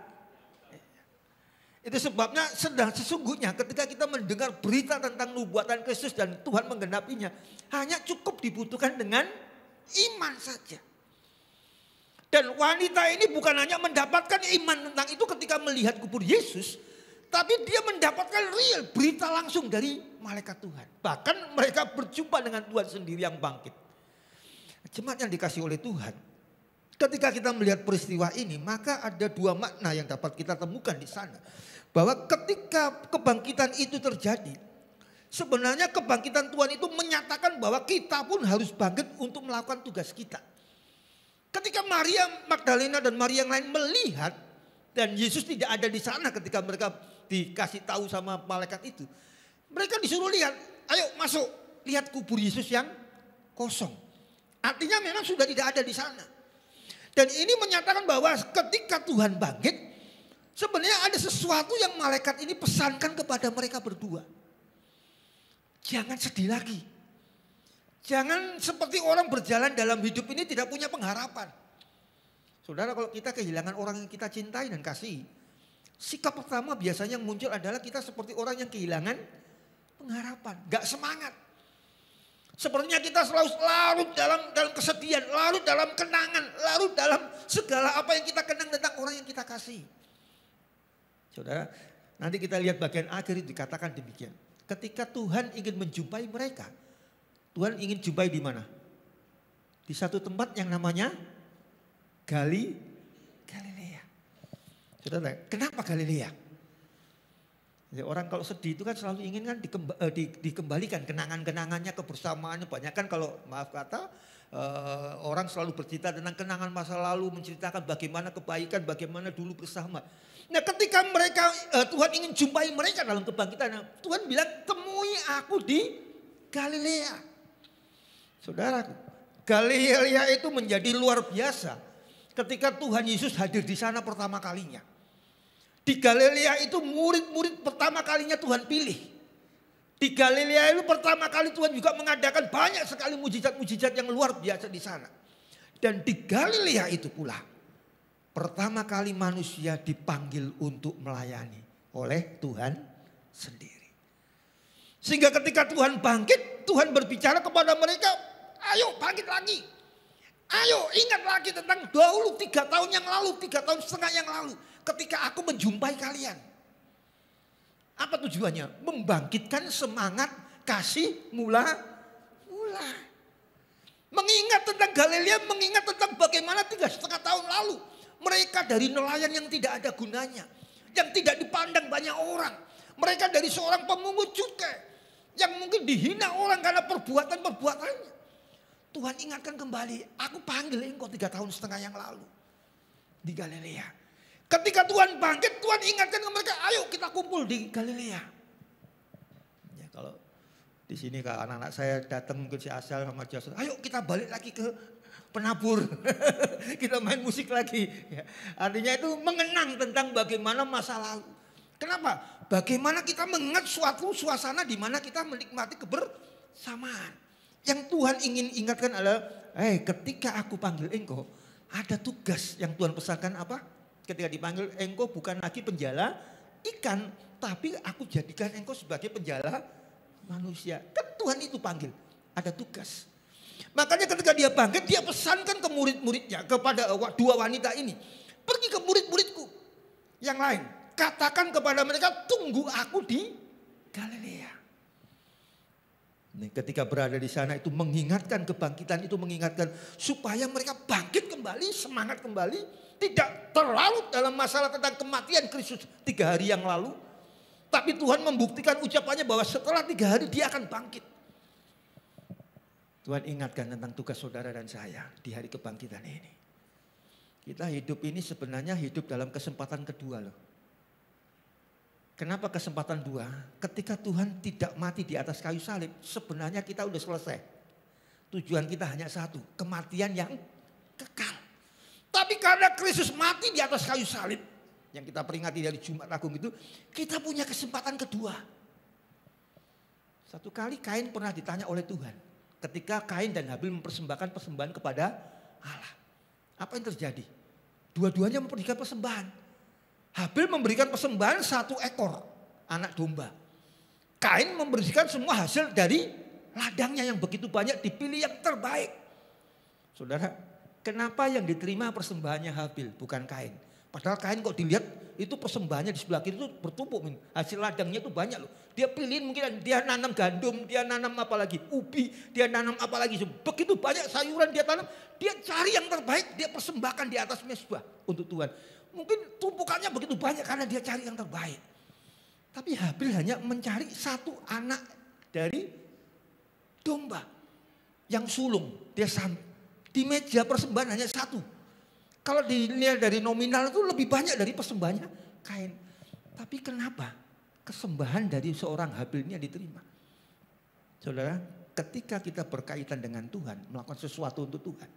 Itu sebabnya sesungguhnya ketika kita mendengar berita tentang nubuatan Kristus dan Tuhan menggenapinya, hanya cukup dibutuhkan dengan iman saja. Dan wanita ini bukan hanya mendapatkan iman tentang itu ketika melihat kubur Yesus, tapi dia mendapatkan real berita langsung dari malaikat Tuhan. Bahkan mereka berjumpa dengan Tuhan sendiri yang bangkit. Jemaat yang dikasihi oleh Tuhan, ketika kita melihat peristiwa ini, maka ada dua makna yang dapat kita temukan di sana. Bahwa ketika kebangkitan itu terjadi, sebenarnya kebangkitan Tuhan itu menyatakan bahwa kita pun harus bangkit untuk melakukan tugas kita. Ketika Maria Magdalena dan Maria yang lain melihat dan Yesus tidak ada di sana ketika mereka dikasih tahu sama malaikat itu, mereka disuruh lihat, ayo masuk lihat kubur Yesus yang kosong. Artinya memang sudah tidak ada di sana. Dan ini menyatakan bahwa ketika Tuhan bangkit, sebenarnya ada sesuatu yang malaikat ini pesankan kepada mereka berdua. Jangan sedih lagi. Jangan seperti orang berjalan dalam hidup ini tidak punya pengharapan. Saudara, kalau kita kehilangan orang yang kita cintai dan kasihi, sikap pertama biasanya yang muncul adalah kita seperti orang yang kehilangan pengharapan. Gak semangat. Sepertinya kita selalu larut dalam kesedihan, larut dalam kenangan, larut dalam segala apa yang kita kenang tentang orang yang kita kasih. Saudara, nanti kita lihat bagian akhir itu dikatakan demikian. Ketika Tuhan ingin menjumpai mereka, Tuhan ingin jumpai di mana? Di satu tempat yang namanya Galilea. Saudara, kenapa Galilea? Ya, orang kalau sedih itu kan selalu ingin kan dikembalikan kenangan-kenangannya, kebersamaannya. Banyak kan kalau maaf kata orang selalu bercerita tentang kenangan masa lalu, menceritakan bagaimana kebaikan, bagaimana dulu bersama. Nah, ketika Tuhan ingin jumpai mereka dalam kebangkitan, Tuhan bilang temui aku di Galilea. Saudara, Galilea itu menjadi luar biasa ketika Tuhan Yesus hadir di sana pertama kalinya. Di Galilea itu murid-murid pertama kalinya Tuhan pilih. Di Galilea itu pertama kali Tuhan juga mengadakan banyak sekali mujizat-mujizat yang luar biasa di sana. Dan di Galilea itu pula pertama kali manusia dipanggil untuk melayani oleh Tuhan sendiri. Sehingga ketika Tuhan bangkit, Tuhan berbicara kepada mereka, ayo bangkit lagi. Ayo ingat lagi tentang dahulu 3 tahun yang lalu, 3 tahun setengah yang lalu. Ketika aku menjumpai kalian. Apa tujuannya? Membangkitkan semangat kasih mula. Mengingat tentang Galilea, mengingat tentang bagaimana 3,5 tahun lalu. Mereka dari nelayan yang tidak ada gunanya. Yang tidak dipandang banyak orang. Mereka dari seorang pemungut cukai. Yang mungkin dihina orang karena perbuatan-perbuatannya. Tuhan ingatkan kembali, aku panggil engkau 3,5 tahun yang lalu. Di Galilea. Ketika Tuhan bangkit, Tuhan ingatkan ke mereka, ayo kita kumpul di Galilea. Ya, kalau di sini kalau anak-anak saya datang mungkin si Asal sama Jason, ayo kita balik lagi ke penabur. Kita main musik lagi. Ya, artinya itu mengenang tentang bagaimana masa lalu. Kenapa? Bagaimana kita mengingat suatu suasana di mana kita menikmati kebersamaan. Yang Tuhan ingin ingatkan adalah, ketika aku panggil engkau, ada tugas yang Tuhan pesankan apa? Ketika dipanggil engkau bukan lagi penjala ikan, tapi aku jadikan engkau sebagai penjala manusia. Kan Tuhan itu panggil, ada tugas. Makanya ketika dia bangkit, dia pesankan ke murid-muridnya, kepada dua wanita ini. Pergi ke murid-muridku yang lain. Katakan kepada mereka, tunggu aku di Galilea. Ketika berada di sana itu mengingatkan kebangkitan, itu mengingatkan supaya mereka bangkit kembali, semangat kembali. Tidak terlalu dalam masalah tentang kematian Kristus 3 hari yang lalu. Tapi Tuhan membuktikan ucapannya bahwa setelah 3 hari dia akan bangkit. Tuhan ingatkan tentang tugas saudara dan saya di hari kebangkitan ini. Kita hidup ini sebenarnya hidup dalam kesempatan kedua loh. Kenapa kesempatan 2? Ketika Tuhan tidak mati di atas kayu salib, sebenarnya kita udah selesai. Tujuan kita hanya satu, kematian yang kekal. Tapi karena Kristus mati di atas kayu salib, yang kita peringati dari Jumat Agung itu, kita punya kesempatan kedua. Satu kali Kain pernah ditanya oleh Tuhan, ketika Kain dan Habil mempersembahkan persembahan kepada Allah. Apa yang terjadi? Dua-duanya memberikan persembahan. Habil memberikan persembahan 1 ekor anak domba. Kain memberikan semua hasil dari ladangnya yang begitu banyak, dipilih yang terbaik. Saudara, kenapa yang diterima persembahannya Habil bukan Kain? Padahal Kain kok dilihat itu persembahannya di sebelah kiri itu bertumpuk. Hasil ladangnya itu banyak loh. Dia pilihin mungkin dia nanam gandum, dia nanam apa lagi, ubi, dia nanam apa lagi. Begitu banyak sayuran dia tanam, dia cari yang terbaik, dia persembahkan di atas mezbah untuk Tuhan. Mungkin tumpukannya begitu banyak karena dia cari yang terbaik. Tapi Habil hanya mencari 1 anak dari domba yang sulung. Dia di meja persembahan hanya 1. Kalau dilihat dari nominal itu lebih banyak dari persembahannya Kain. Tapi kenapa kesembahan dari seorang Habil ini diterima? Saudara, ketika kita berkaitan dengan Tuhan, melakukan sesuatu untuk Tuhan,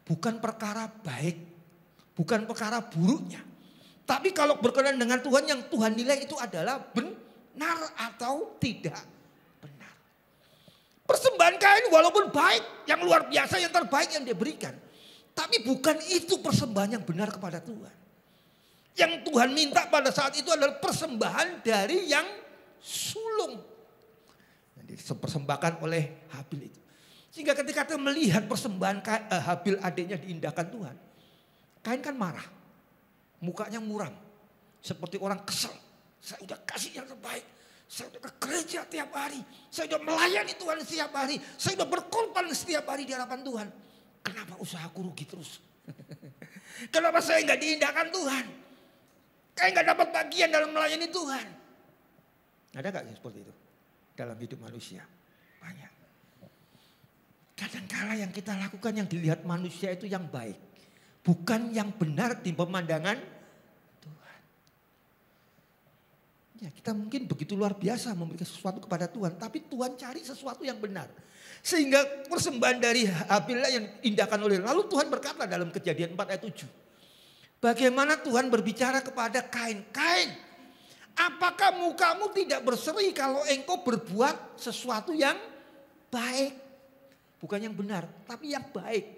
bukan perkara baik, bukan perkara buruknya. Tapi kalau berkenaan dengan Tuhan, yang Tuhan nilai itu adalah benar atau tidak benar. Persembahan Kain walaupun baik, yang luar biasa, yang terbaik yang dia berikan. Tapi bukan itu persembahan yang benar kepada Tuhan. Yang Tuhan minta pada saat itu adalah persembahan dari yang sulung. Yang dipersembahkan oleh Habil itu. Sehingga ketika kita melihat persembahan Habil adiknya diindahkan Tuhan, Kain kan marah, mukanya muram, seperti orang kesel. Saya udah kasih yang terbaik, saya udah ke gereja tiap hari, saya udah melayani Tuhan setiap hari, saya udah berkorban setiap hari di hadapan Tuhan. Kenapa usahaku rugi terus? Kenapa saya nggak diindahkan Tuhan? Kayak nggak dapat bagian dalam melayani Tuhan. Ada nggak seperti itu dalam hidup manusia? Banyak. Kadangkala yang kita lakukan yang dilihat manusia itu yang baik, bukan yang benar di pemandangan Tuhan. Ya, kita mungkin begitu luar biasa memberikan sesuatu kepada Tuhan, tapi Tuhan cari sesuatu yang benar. Sehingga persembahan dari Habil yang diindahkan oleh, lalu Tuhan berkata dalam Kejadian 4 ayat 7. Bagaimana Tuhan berbicara kepada Kain, Kain, apakah mukamu tidak berseri kalau engkau berbuat sesuatu yang baik? Bukan yang benar, tapi yang baik.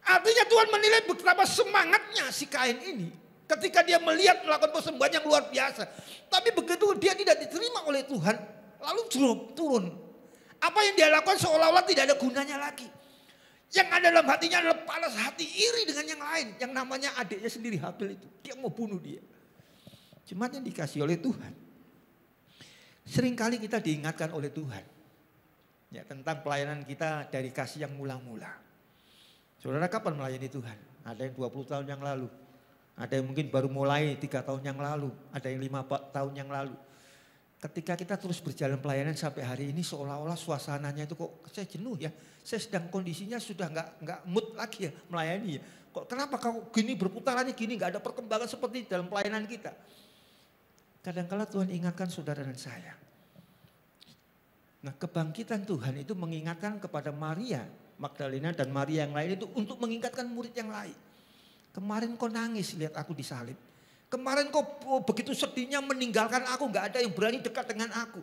Artinya Tuhan menilai betapa semangatnya si Kain ini. Ketika dia melihat melakukan persembahan yang luar biasa. Tapi begitu dia tidak diterima oleh Tuhan, lalu turun. Apa yang dia lakukan seolah-olah tidak ada gunanya lagi. Yang ada dalam hatinya adalah panas hati, iri dengan yang lain. Yang namanya adiknya sendiri Habil itu. Dia mau bunuh dia. Cuma yang dikasih oleh Tuhan. Seringkali kita diingatkan oleh Tuhan. Ya, tentang pelayanan kita dari kasih yang mula-mula. Saudara kapan melayani Tuhan? Ada yang 20 tahun yang lalu. Ada yang mungkin baru mulai 3 tahun yang lalu. Ada yang 5 tahun yang lalu. Ketika kita terus berjalan pelayanan sampai hari ini seolah-olah suasananya itu kok saya jenuh ya. Saya sedang kondisinya sudah nggak mood lagi ya melayani ya. Kok kenapa kau gini berputarannya gini, nggak ada perkembangan seperti dalam pelayanan kita. Kadang-kala Tuhan ingatkan saudara dan saya. Nah, kebangkitan Tuhan itu mengingatkan kepada Maria Magdalena dan Maria yang lain itu untuk mengingatkan murid yang lain. Kemarin kau nangis lihat aku disalib. Kemarin kau begitu sedihnya meninggalkan aku, nggak ada yang berani dekat dengan aku.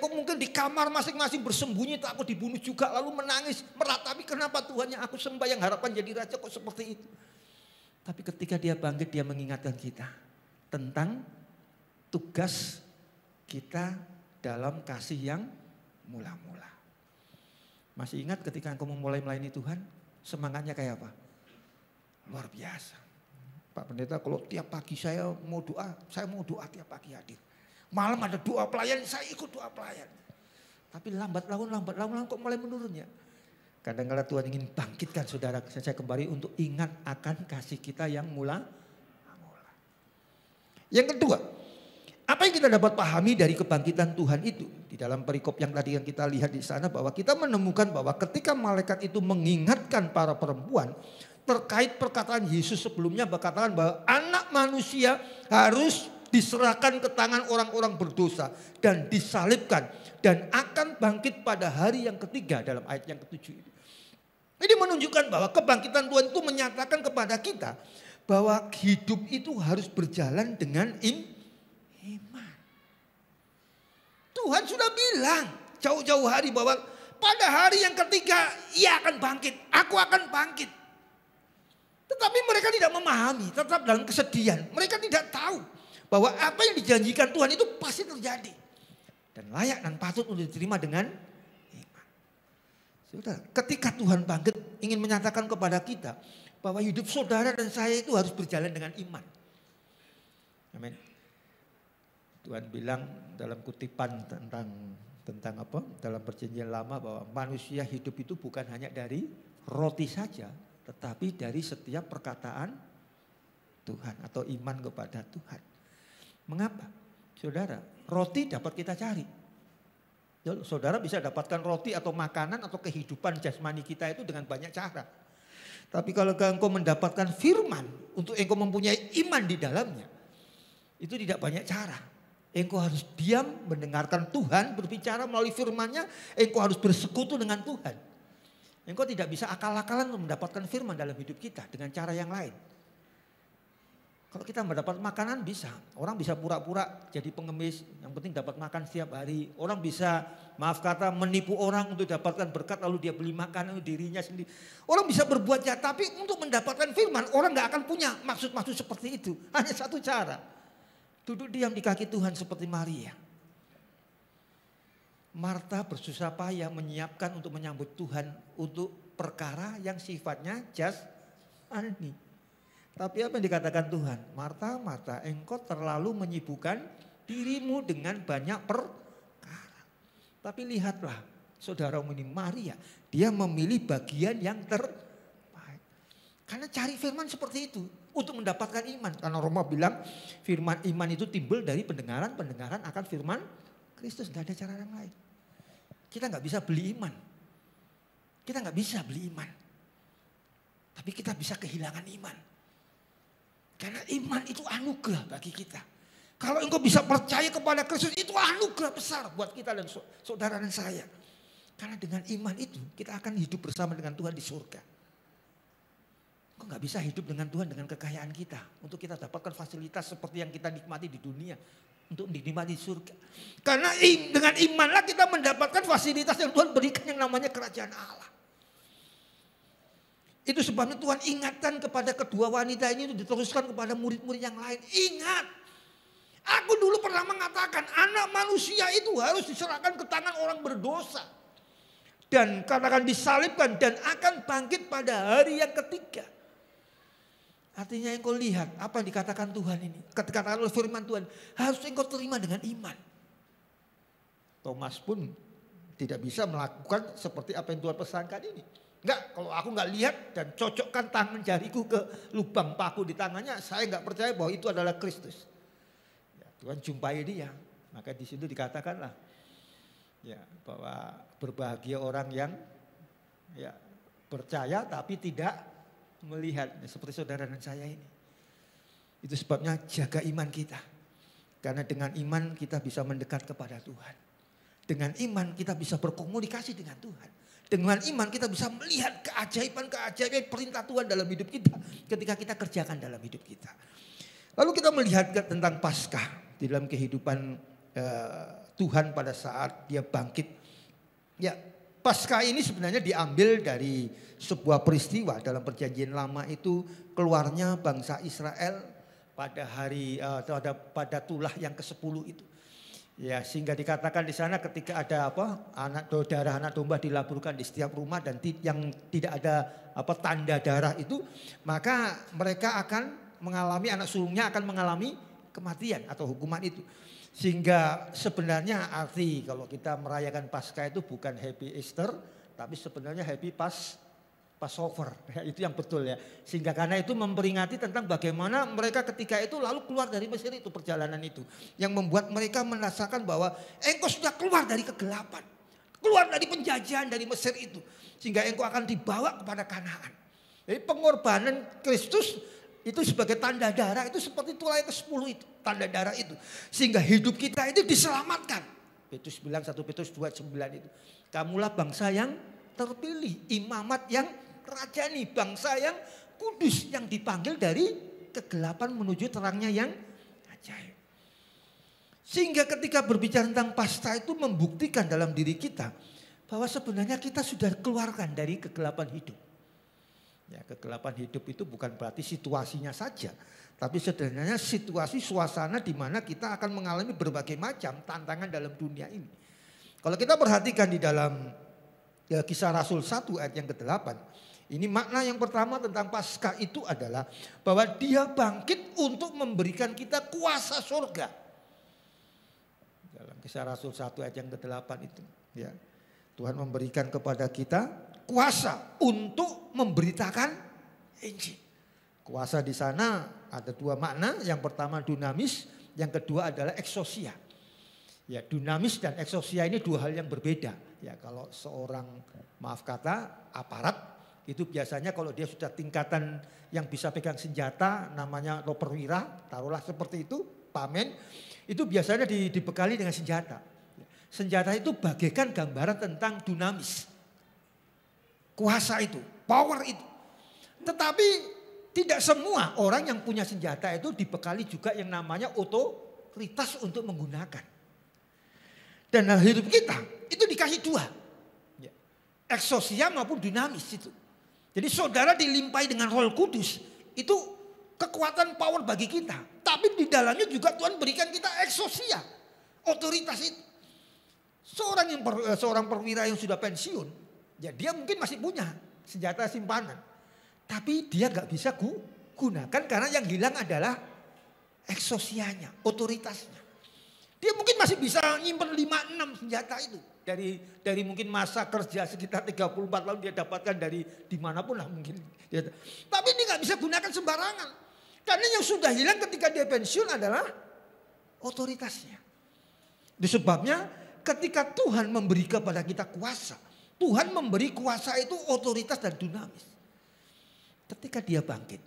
Kau mungkin di kamar masing-masing bersembunyi, tak aku dibunuh juga, lalu menangis, meratapi kenapa Tuhan yang aku sembah yang harapan jadi raja kok seperti itu. Tapi ketika dia bangkit, dia mengingatkan kita tentang tugas kita dalam kasih yang mula-mula. Masih ingat ketika engkau memulai melayani Tuhan, semangatnya kayak apa? Luar biasa. Pak Pendeta, kalau tiap pagi saya mau doa tiap pagi hadir. Malam ada doa pelayan, saya ikut doa pelayan. Tapi lambat laun kok mulai menurun ya. Kadang-kadang Tuhan ingin bangkitkan saudara saya kembali untuk ingat akan kasih kita yang mula. Yang kedua, apa yang kita dapat pahami dari kebangkitan Tuhan itu? Di dalam perikop yang tadi yang kita lihat di sana bahwa kita menemukan bahwa ketika malaikat itu mengingatkan para perempuan terkait perkataan Yesus sebelumnya berkatakan bahwa anak manusia harus diserahkan ke tangan orang-orang berdosa dan disalibkan dan akan bangkit pada hari yang ketiga dalam ayat yang ketujuh ini. Ini menunjukkan bahwa kebangkitan Tuhan itu menyatakan kepada kita bahwa hidup itu harus berjalan dengan iman. Tuhan sudah bilang jauh-jauh hari bahwa pada hari yang ketiga ia akan bangkit, aku akan bangkit. Tetapi mereka tidak memahami, tetap dalam kesedihan. Mereka tidak tahu bahwa apa yang dijanjikan Tuhan itu pasti terjadi. Dan layak dan patut untuk diterima dengan iman. Saudara, ketika Tuhan bangkit ingin menyatakan kepada kita bahwa hidup saudara dan saya itu harus berjalan dengan iman. Amin. Tuhan bilang dalam kutipan tentang apa? Dalam perjanjian lama bahwa manusia hidup itu bukan hanya dari roti saja, tetapi dari setiap perkataan Tuhan atau iman kepada Tuhan. Mengapa? Saudara, roti dapat kita cari. Saudara bisa dapatkan roti atau makanan atau kehidupan jasmani kita itu dengan banyak cara. Tapi kalau engkau mendapatkan firman untuk engkau mempunyai iman di dalamnya, itu tidak banyak cara. Engkau harus diam mendengarkan Tuhan berbicara melalui firman-Nya, engkau harus bersekutu dengan Tuhan. Engkau tidak bisa akal-akalan untuk mendapatkan firman dalam hidup kita dengan cara yang lain. Kalau kita mendapat makanan bisa, orang bisa pura-pura jadi pengemis, yang penting dapat makan setiap hari. Orang bisa, maaf kata, menipu orang untuk dapatkan berkat lalu dia beli makanan untuk dirinya sendiri. Orang bisa berbuat jahat, tapi untuk mendapatkan firman orang gak akan punya maksud-maksud seperti itu. Hanya satu cara, duduk diam di kaki Tuhan seperti Maria. Marta bersusah payah menyiapkan untuk menyambut Tuhan untuk perkara yang sifatnya jasmani. Tapi apa yang dikatakan Tuhan? Marta, Marta, engkau terlalu menyibukkan dirimu dengan banyak perkara. Tapi lihatlah saudaramu ini Maria, dia memilih bagian yang terbaik. Karena cari firman seperti itu untuk mendapatkan iman. Karena Roma bilang firman iman itu timbul dari pendengaran akan firman Kristus. Gak ada cara yang lain. Kita gak bisa beli iman. Kita gak bisa beli iman. Tapi kita bisa kehilangan iman. Karena iman itu anugerah bagi kita. Kalau engkau bisa percaya kepada Kristus itu anugerah besar buat kita dan saudara dan saya. Karena dengan iman itu kita akan hidup bersama dengan Tuhan di surga. Engkau gak bisa hidup dengan Tuhan dengan kekayaan kita. Untuk kita dapatkan fasilitas seperti yang kita nikmati di dunia. Untuk dinikmati di surga. Karena dengan imanlah kita mendapatkan fasilitas yang Tuhan berikan yang namanya kerajaan Allah. Itu sebabnya Tuhan ingatkan kepada kedua wanita ini diteruskan kepada murid-murid yang lain. Ingat, aku dulu pernah mengatakan anak manusia itu harus diserahkan ke tangan orang berdosa. Dan katakan disalibkan dan akan bangkit pada hari yang ketiga. Artinya engkau lihat apa yang dikatakan Tuhan ini. Dikatakan oleh firman Tuhan harus engkau terima dengan iman. Thomas pun tidak bisa melakukan seperti apa yang Tuhan pesankan ini. Enggak, kalau aku enggak lihat dan cocokkan tangan jariku ke lubang paku di tangannya, saya enggak percaya bahwa itu adalah Kristus. Ya, Tuhan jumpai dia, maka di situ dikatakanlah ya bahwa berbahagia orang yang ya percaya tapi tidak melihat, ya, seperti saudara dan saya ini. Itu sebabnya jaga iman kita, karena dengan iman kita bisa mendekat kepada Tuhan. Dengan iman kita bisa berkomunikasi dengan Tuhan. Dengan iman kita bisa melihat keajaiban-keajaiban perintah Tuhan dalam hidup kita ketika kita kerjakan dalam hidup kita. Lalu kita melihat tentang Paskah di dalam kehidupan Tuhan pada saat dia bangkit. Ya, Paskah ini sebenarnya diambil dari sebuah peristiwa dalam perjanjian lama itu keluarnya bangsa Israel pada hari atau pada tulah yang ke-10 itu. Ya, sehingga dikatakan di sana ketika ada darah anak domba dilaburkan di setiap rumah dan yang tidak ada tanda darah itu, maka mereka akan mengalami, anak sulungnya akan mengalami kematian atau hukuman itu. Sehingga sebenarnya arti kalau kita merayakan Paskah itu bukan Happy Easter, tapi sebenarnya Happy Passover, ya, itu yang betul ya. Sehingga karena itu memperingati tentang bagaimana mereka ketika itu lalu keluar dari Mesir itu, perjalanan itu. Yang membuat mereka merasakan bahwa engkau sudah keluar dari kegelapan. Keluar dari penjajahan dari Mesir itu. Sehingga engkau akan dibawa kepada Kanaan. Jadi pengorbanan Kristus itu sebagai tanda darah itu seperti tulah yang ke-10 itu. Tanda darah itu. Sehingga hidup kita itu diselamatkan. Petrus bilang 1 Petrus 2:9 itu. Kamulah bangsa yang terpilih, imamat yang rajani, bangsa yang kudus, yang dipanggil dari kegelapan menuju terangnya yang ajaib. Sehingga ketika berbicara tentang Paskah itu membuktikan dalam diri kita bahwa sebenarnya kita sudah keluarkan dari kegelapan hidup. Ya, kegelapan hidup itu bukan berarti situasinya saja, tapi sebenarnya situasi suasana di mana kita akan mengalami berbagai macam tantangan dalam dunia ini. Kalau kita perhatikan di dalam Kisah Rasul 1 ayat yang ke-8. Ini makna yang pertama tentang Paskah itu adalah bahwa dia bangkit untuk memberikan kita kuasa surga. Dalam Kisah Rasul 1 ayat yang ke-8 itu. Ya, Tuhan memberikan kepada kita kuasa untuk memberitakan Injil. Kuasa di sana ada dua makna. Yang pertama dunamis, yang kedua adalah eksosia. Ya, dunamis dan eksosia ini dua hal yang berbeda. Ya, kalau seorang aparat itu biasanya kalau dia sudah tingkatan yang bisa pegang senjata namanya perwira, taruhlah seperti itu, pamen, itu biasanya dibekali dengan senjata. Senjata itu bagaikan gambaran tentang dunamis. Kuasa itu, power itu. Tetapi tidak semua orang yang punya senjata itu dibekali juga yang namanya otoritas untuk menggunakan. Dan dalam hidup kita itu dikasih dua. Eksosia maupun dunamis itu. Jadi saudara dilimpahi dengan Roh Kudus. Itu kekuatan power bagi kita. Tapi di dalamnya juga Tuhan berikan kita eksosia. Otoritas itu. Seorang perwira yang sudah pensiun. Ya dia mungkin masih punya senjata simpanan. Tapi dia gak bisa gunakan karena yang hilang adalah eksosianya, otoritasnya. Dia mungkin masih bisa nyimpen 5-6 senjata itu. Dari mungkin masa kerja sekitar 34 tahun dia dapatkan dari dimanapun lah mungkin. Tapi dia gak bisa gunakan sembarangan. Karena yang sudah hilang ketika dia pensiun adalah otoritasnya. Itu sebabnya ketika Tuhan memberi kepada kita kuasa. Tuhan memberi kuasa itu otoritas dan dinamis. Ketika dia bangkit.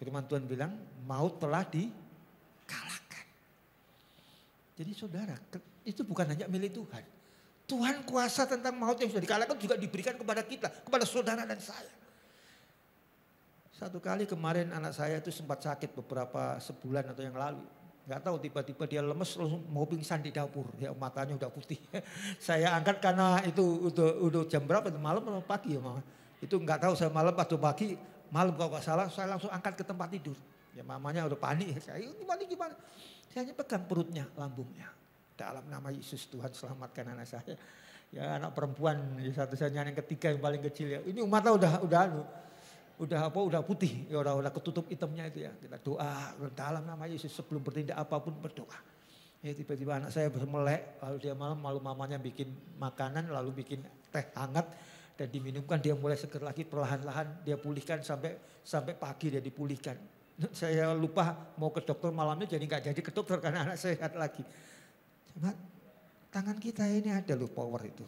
Firman Tuhan bilang maut telah dikalahkan. Jadi saudara itu bukan hanya milik Tuhan. Tuhan kuasa tentang maut yang sudah dikalahkan juga diberikan kepada kita. Kepada saudara dan saya. Satu kali kemarin anak saya itu sempat sakit beberapa sebulan atau yang lalu. Gak tahu tiba-tiba dia lemes langsung mau pingsan di dapur. Ya matanya udah putih. Saya angkat karena itu udah jam berapa itu malam atau pagi ya mama. Itu gak tahu saya malam atau pagi. Malam kalau gak salah saya langsung angkat ke tempat tidur. Ya mamanya udah panik. Saya gimana. Saya hanya pegang perutnya, lambungnya. Dalam nama Yesus Tuhan selamatkan anak saya. Ya anak perempuan satu-satunya yang ketiga yang paling kecil ya. Ini mata udah putih, ya udah ketutup hitamnya itu ya. Kita doa dalam nama Yesus sebelum bertindak apapun berdoa. Ya tiba-tiba anak saya bermelek, lalu dia malu mamanya bikin makanan, lalu bikin teh hangat dan diminumkan, dia mulai seger lagi perlahan-lahan dia pulihkan sampai pagi dia dipulihkan. Saya lupa mau ke dokter malamnya jadi nggak jadi ke dokter karena anak sehat lagi. Cuma tangan kita ini ada loh power itu.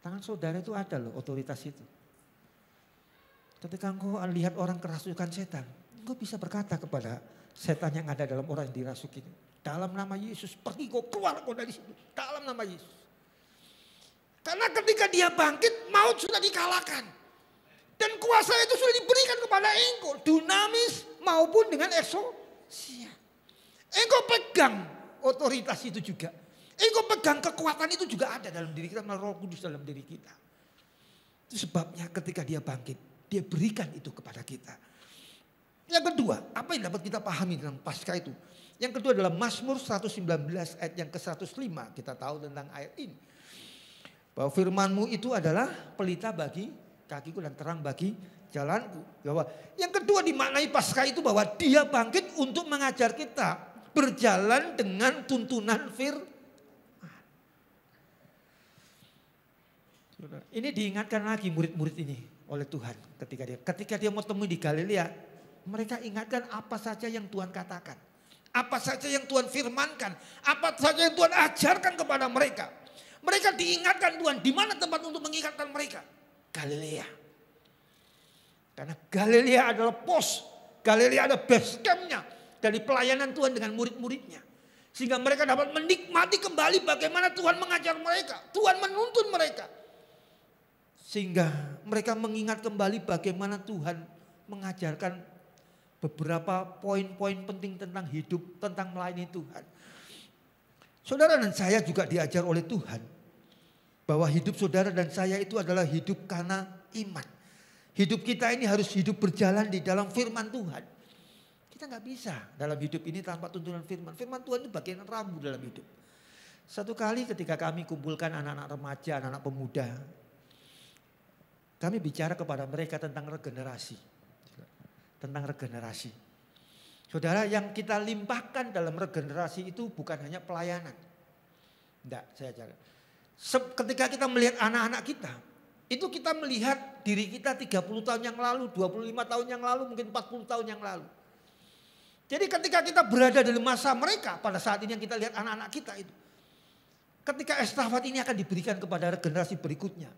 Tangan saudara itu ada loh otoritas itu. Ketika engkau lihat orang kerasukan setan, engkau bisa berkata kepada setan yang ada dalam orang yang dirasuki. Dalam nama Yesus, pergi kau keluar kau dari situ. Dalam nama Yesus. Karena ketika dia bangkit, maut sudah dikalahkan. Dan kuasa itu sudah diberikan kepada engkau. Dunamis maupun dengan eksosia. Engkau pegang otoritas itu juga. Engkau pegang kekuatan itu juga ada dalam diri kita. Roh Kudus dalam diri kita. Itu sebabnya ketika dia bangkit. Dia berikan itu kepada kita. Yang kedua, apa yang dapat kita pahami tentang Paskah itu? Yang kedua adalah Mazmur 119 ayat yang ke-105. Kita tahu tentang ayat ini. Bahwa firman-Mu itu adalah pelita bagi kakiku dan terang bagi jalanku. Bahwa yang kedua dimaknai Paskah itu bahwa Dia bangkit untuk mengajar kita berjalan dengan tuntunan firman. Ini diingatkan lagi murid-murid ini oleh Tuhan ketika dia mau temui di Galilea, mereka ingatkan apa saja yang Tuhan katakan, apa saja yang Tuhan firmankan, apa saja yang Tuhan ajarkan kepada mereka. Mereka diingatkan Tuhan, di mana tempat untuk mengingatkan mereka? Galilea. Karena Galilea adalah pos, Galilea adalah base campnya dari pelayanan Tuhan dengan murid-muridnya. Sehingga mereka dapat menikmati kembali bagaimana Tuhan mengajar mereka, Tuhan menuntun mereka. Sehingga mereka mengingat kembali bagaimana Tuhan mengajarkan beberapa poin-poin penting tentang hidup, tentang melayani Tuhan. Saudara dan saya juga diajar oleh Tuhan bahwa hidup saudara dan saya itu adalah hidup karena iman. Hidup kita ini harus hidup berjalan di dalam firman Tuhan. Kita nggak bisa dalam hidup ini tanpa tuntunan firman. Firman Tuhan itu bagian rambu dalam hidup. Satu kali ketika kami kumpulkan anak-anak remaja, anak-anak pemuda, kami bicara kepada mereka tentang regenerasi. Tentang regenerasi. Saudara, yang kita limpahkan dalam regenerasi itu bukan hanya pelayanan. Enggak, saya jaga. Ketika kita melihat anak-anak kita, itu kita melihat diri kita 30 tahun yang lalu, 25 tahun yang lalu, mungkin 40 tahun yang lalu. Jadi ketika kita berada dalam masa mereka, pada saat ini yang kita lihat anak-anak kita itu. Ketika estafet ini akan diberikan kepada generasi berikutnya.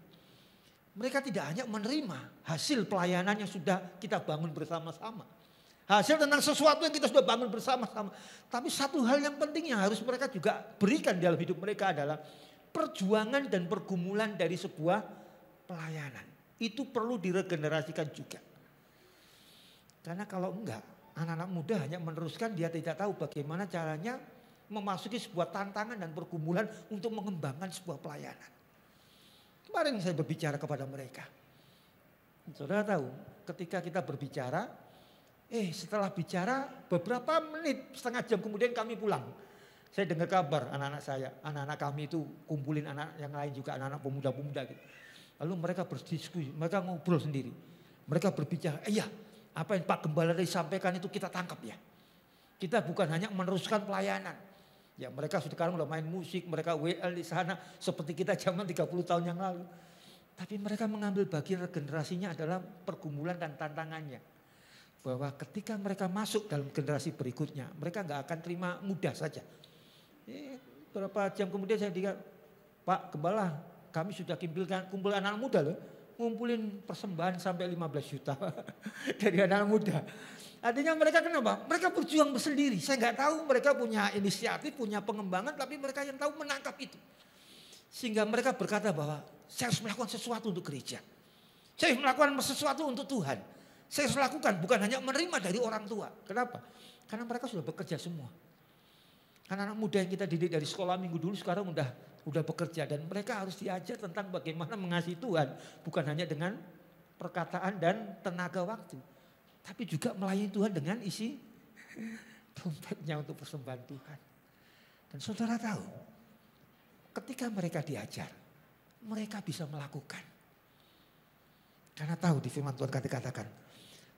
Mereka tidak hanya menerima hasil pelayanan yang sudah kita bangun bersama-sama. Hasil tentang sesuatu yang kita sudah bangun bersama-sama. Tapi satu hal yang penting yang harus mereka juga berikan dalam hidup mereka adalah perjuangan dan pergumulan dari sebuah pelayanan. Itu perlu diregenerasikan juga. Karena kalau enggak, anak-anak muda hanya meneruskan, dia tidak tahu bagaimana caranya memasuki sebuah tantangan dan pergumulan untuk mengembangkan sebuah pelayanan. Kemarin saya berbicara kepada mereka. Saudara tahu, ketika kita berbicara, setelah bicara beberapa menit, setengah jam kemudian kami pulang. Saya dengar kabar anak-anak saya, anak-anak kami itu kumpulin anak yang lain juga, anak-anak pemuda-pemuda gitu. Lalu mereka berdiskusi, mereka ngobrol sendiri. Mereka berbicara, iya apa yang Pak Gembala tadi sampaikan itu kita tangkap ya. Kita bukan hanya meneruskan pelayanan. Ya mereka sekarang udah main musik, mereka WL di sana seperti kita zaman 30 tahun yang lalu. Tapi mereka mengambil bagian regenerasinya adalah pergumulan dan tantangannya. Bahwa ketika mereka masuk dalam generasi berikutnya, mereka gak akan terima mudah saja. Beberapa jam kemudian saya dengar, Pak Gembala, kami sudah kumpul anak muda loh. Ngumpulin persembahan sampai 15 juta dari anak muda. Artinya mereka kenapa? Mereka berjuang bersendiri. Saya nggak tahu mereka punya inisiatif, punya pengembangan, tapi mereka yang tahu menangkap itu. Sehingga mereka berkata bahwa saya harus melakukan sesuatu untuk gereja. Saya harus melakukan sesuatu untuk Tuhan. Saya harus lakukan, bukan hanya menerima dari orang tua. Kenapa? Karena mereka sudah bekerja semua. Anak-anak muda yang kita didik dari sekolah minggu dulu sekarang udah bekerja. Dan mereka harus diajar tentang bagaimana mengasihi Tuhan. Bukan hanya dengan perkataan dan tenaga waktu. Tapi juga melayani Tuhan dengan isi dompetnya untuk persembahan Tuhan. Dan saudara tahu, ketika mereka diajar, mereka bisa melakukan. Karena tahu di firman Tuhan katakan,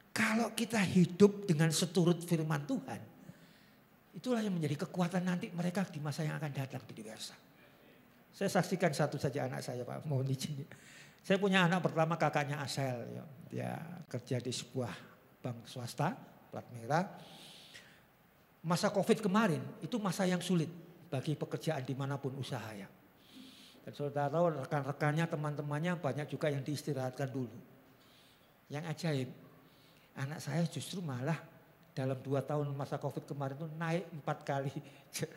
kalau kita hidup dengan seturut firman Tuhan, itulah yang menjadi kekuatan nanti mereka di masa yang akan datang di dewasa. Saya saksikan satu saja anak saya Pak, mohon izin. Saya punya anak pertama kakaknya Asel, ya. Dia kerja di sebuah bank swasta, plat merah. Masa Covid kemarin itu masa yang sulit bagi pekerjaan dimanapun usaha ya. Dan saudara tahu rekan-rekannya, teman-temannya banyak juga yang diistirahatkan dulu. Yang ajaib, anak saya justru malah dalam 2 tahun masa Covid kemarin itu naik 4 kali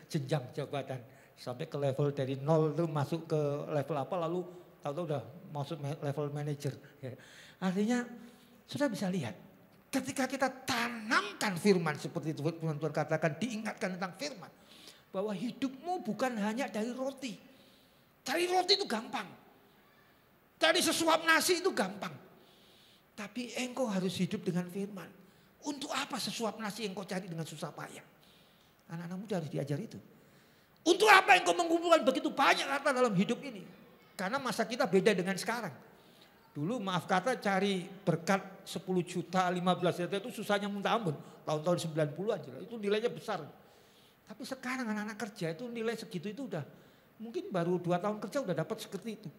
jenjang jabatan. Sampai ke level dari 0 itu masuk ke level apa lalu tahu-tahu udah masuk level manager. Ya. Artinya sudah bisa lihat. Ketika kita tanamkan firman seperti itu, firman Tuhan katakan, diingatkan tentang firman. Bahwa hidupmu bukan hanya dari roti. Cari roti itu gampang. Cari sesuap nasi itu gampang. Tapi engkau harus hidup dengan firman. Untuk apa sesuap nasi yang kau cari dengan susah payah? Anak-anak muda harus diajar itu. Untuk apa engkau mengumpulkan begitu banyak harta dalam hidup ini? Karena masa kita beda dengan sekarang. Dulu maaf kata cari berkat 10 juta, 15 juta itu susahnya minta ampun. Tahun-tahun 90-an itu nilainya besar. Tapi sekarang anak-anak kerja itu nilai segitu itu udah mungkin baru 2 tahun kerja udah dapat seperti itu.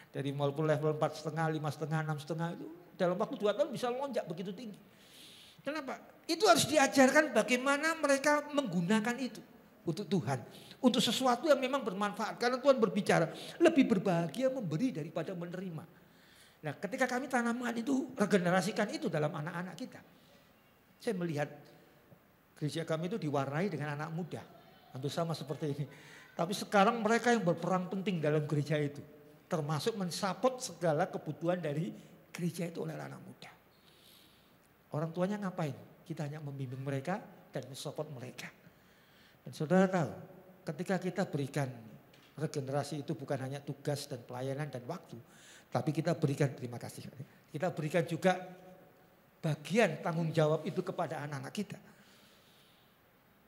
Dari walaupun level 4,5, 5,5, 6,5 itu dalam waktu 2 tahun bisa lonjak begitu tinggi. Kenapa? Itu harus diajarkan bagaimana mereka menggunakan itu untuk Tuhan. Untuk sesuatu yang memang bermanfaat. Karena Tuhan berbicara lebih berbahagia memberi daripada menerima. Nah ketika kami tanamkan itu, regenerasikan itu dalam anak-anak kita. Saya melihat gereja kami itu diwarnai dengan anak muda. Hampir sama seperti ini. Tapi sekarang mereka yang berperan penting dalam gereja itu. Termasuk mensupport segala kebutuhan dari gereja itu oleh anak muda. Orang tuanya ngapain? Kita hanya membimbing mereka dan mensupport mereka. Dan saudara tahu, ketika kita berikan regenerasi itu bukan hanya tugas dan pelayanan dan waktu. Tapi kita berikan, terima kasih. Kita berikan juga bagian tanggung jawab itu kepada anak-anak kita.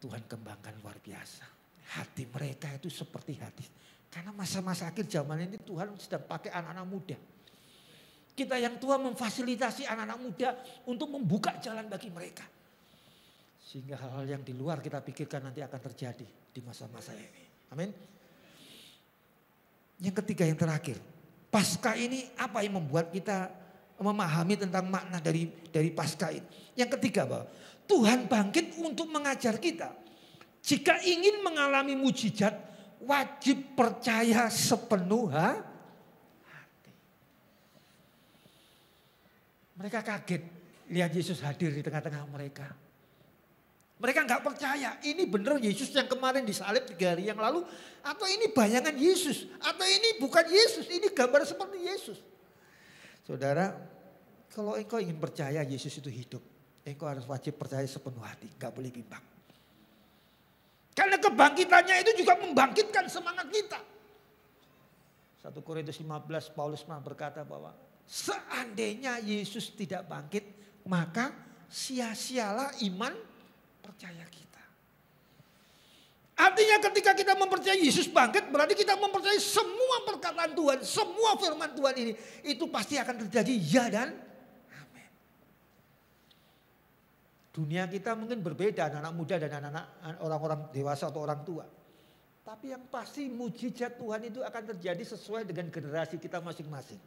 Tuhan kembangkan luar biasa. Hati mereka itu seperti hati. Karena masa-masa akhir zaman ini Tuhan sedang pakai anak-anak muda. Kita yang tua memfasilitasi anak-anak muda untuk membuka jalan bagi mereka. Sehingga hal-hal yang di luar kita pikirkan nanti akan terjadi di masa-masa ini. Amin. Yang ketiga, yang terakhir. Paskah ini apa yang membuat kita memahami tentang makna dari Paskah ini. Yang ketiga bahwa Tuhan bangkit untuk mengajar kita. Jika ingin mengalami mujizat, wajib percaya sepenuh hati. Mereka kaget lihat Yesus hadir di tengah-tengah mereka. Mereka nggak percaya ini benar Yesus yang kemarin disalib 3 hari yang lalu. Atau ini bayangan Yesus. Atau ini bukan Yesus, ini gambar seperti Yesus. Saudara, kalau engkau ingin percaya Yesus itu hidup. Engkau harus wajib percaya sepenuh hati, nggak boleh bimbang. Karena kebangkitannya itu juga membangkitkan semangat kita. 1 Korintus 15 Paulus berkata bahwa seandainya Yesus tidak bangkit, maka sia-sialah iman percaya kita. Artinya ketika kita mempercayai Yesus bangkit, berarti kita mempercayai semua perkataan Tuhan, semua firman Tuhan ini. Itu pasti akan terjadi ya dan amin. Dunia kita mungkin berbeda, anak-anak muda dan anak-anak orang-orang dewasa atau orang tua. Tapi yang pasti mujizat Tuhan itu akan terjadi sesuai dengan generasi kita masing-masing.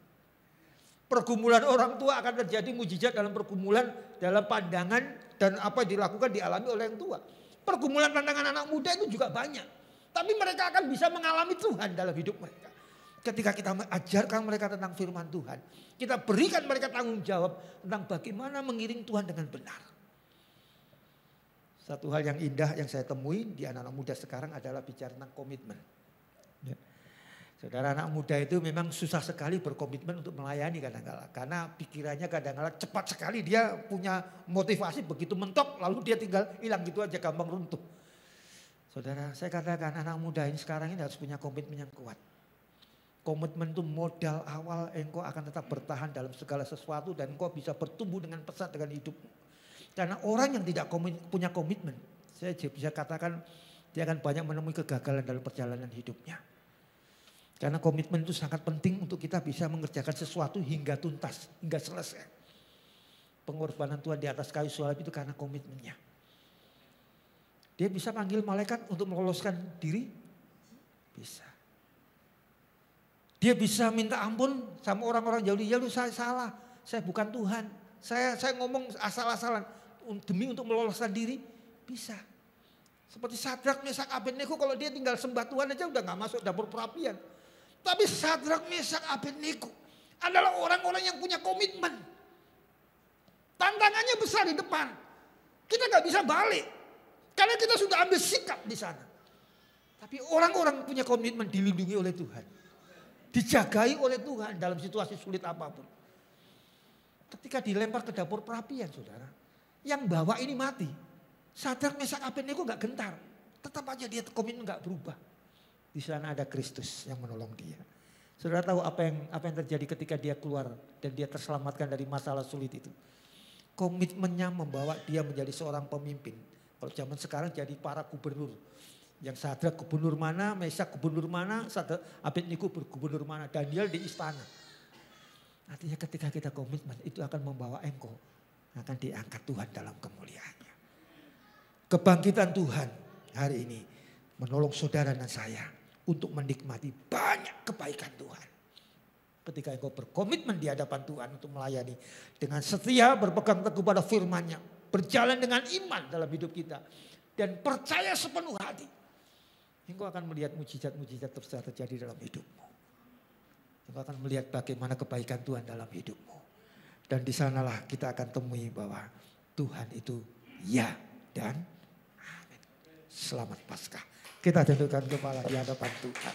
Pergumulan orang tua akan terjadi mujizat dalam pergumulan, dalam pandangan dan apa yang dilakukan dialami oleh yang tua. Pergumulan tantangan anak muda itu juga banyak. Tapi mereka akan bisa mengalami Tuhan dalam hidup mereka. Ketika kita mengajarkan mereka tentang firman Tuhan. Kita berikan mereka tanggung jawab tentang bagaimana mengiring Tuhan dengan benar. Satu hal yang indah yang saya temui di anak-anak muda sekarang adalah bicara tentang komitmen. Ya. Saudara, anak muda itu memang susah sekali berkomitmen untuk melayani kadang-kala. Karena pikirannya kadang-kala cepat sekali, dia punya motivasi begitu mentok lalu dia tinggal hilang gitu aja, gampang runtuh. Saudara, saya katakan anak muda ini sekarang ini harus punya komitmen yang kuat. Komitmen itu modal awal engkau akan tetap bertahan dalam segala sesuatu dan engkau bisa bertumbuh dengan pesat dengan hidupmu. Karena orang yang tidak punya komitmen, saya bisa katakan dia akan banyak menemui kegagalan dalam perjalanan hidupnya. Karena komitmen itu sangat penting untuk kita bisa mengerjakan sesuatu hingga tuntas, hingga selesai. Pengorbanan Tuhan di atas kayu salib itu karena komitmennya. Dia bisa panggil malaikat untuk meloloskan diri? Bisa. Dia bisa minta ampun sama orang-orang Yahudi. Ya lu saya salah, saya bukan Tuhan. Saya ngomong asal-asalan demi untuk meloloskan diri? Bisa. Seperti Sadrak, Mesak, Abednego kalau dia tinggal sembah Tuhan aja udah gak masuk dapur perapian. Tapi Sadrak, Mesak, Abednego adalah orang-orang yang punya komitmen. Tantangannya besar di depan. Kita gak bisa balik. Karena kita sudah ambil sikap di sana. Tapi orang-orang punya komitmen dilindungi oleh Tuhan. Dijagai oleh Tuhan dalam situasi sulit apapun. Ketika dilempar ke dapur perapian saudara. Yang bawa ini mati. Sadrak, Mesak, Abednego gak gentar. Tetap aja dia komitmen gak berubah. Di sana ada Kristus yang menolong dia. Saudara tahu apa yang terjadi ketika dia keluar dan dia terselamatkan dari masalah sulit itu. Komitmennya membawa dia menjadi seorang pemimpin. Kalau zaman sekarang jadi para gubernur. Yang Sadrak gubernur mana, Mesak gubernur mana, Abednego bergubernur mana, Daniel di istana. Artinya ketika kita komitmen itu akan membawa engkau, akan diangkat Tuhan dalam kemuliaannya. Kebangkitan Tuhan hari ini menolong saudara dan saya untuk menikmati banyak kebaikan Tuhan. Ketika engkau berkomitmen di hadapan Tuhan untuk melayani dengan setia, berpegang teguh pada firman-Nya, berjalan dengan iman dalam hidup kita dan percaya sepenuh hati, engkau akan melihat mujizat-mujizat terjadi dalam hidupmu. Engkau akan melihat bagaimana kebaikan Tuhan dalam hidupmu. Dan di sanalah kita akan temui bahwa Tuhan itu ya dan amin. Selamat Paskah. Kita tundukkan kepala di hadapan Tuhan.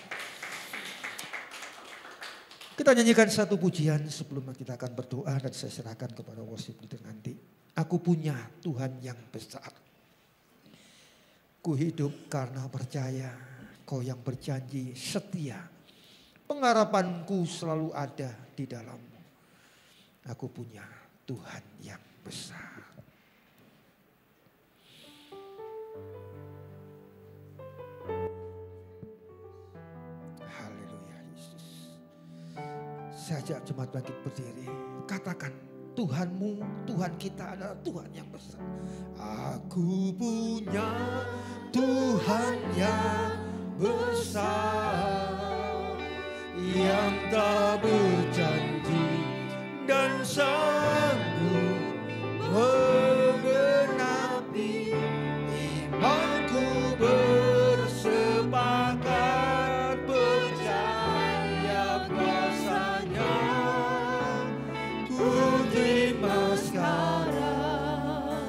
Kita nyanyikan satu pujian sebelum kita akan berdoa dan saya serahkan kepada worship leader nanti. Aku punya Tuhan yang besar. Ku hidup karena percaya, Kau yang berjanji setia. Pengharapanku selalu ada di dalammu. Aku punya Tuhan yang besar. Haleluya Yesus. Saya ajak jemaat bangkit berdiri. Katakan, Tuhanmu, Tuhan kita adalah Tuhan yang besar. Aku punya Tuhan yang besar, yang tak berjanji dan sanggup menggenapi imanku, bersepakat percaya kuasa-Nya. Ku terima sekarang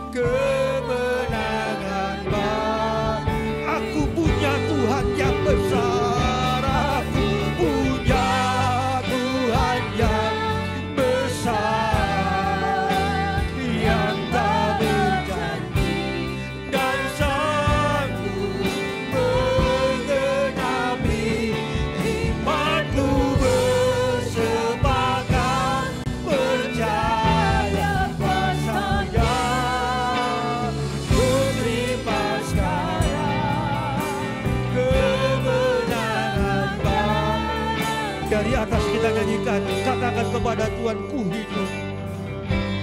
kemenangan baru. Aku punya Tuhan yang besar. Dari atas kita nyanyikan, katakan kepada Tuhan, ku hidup.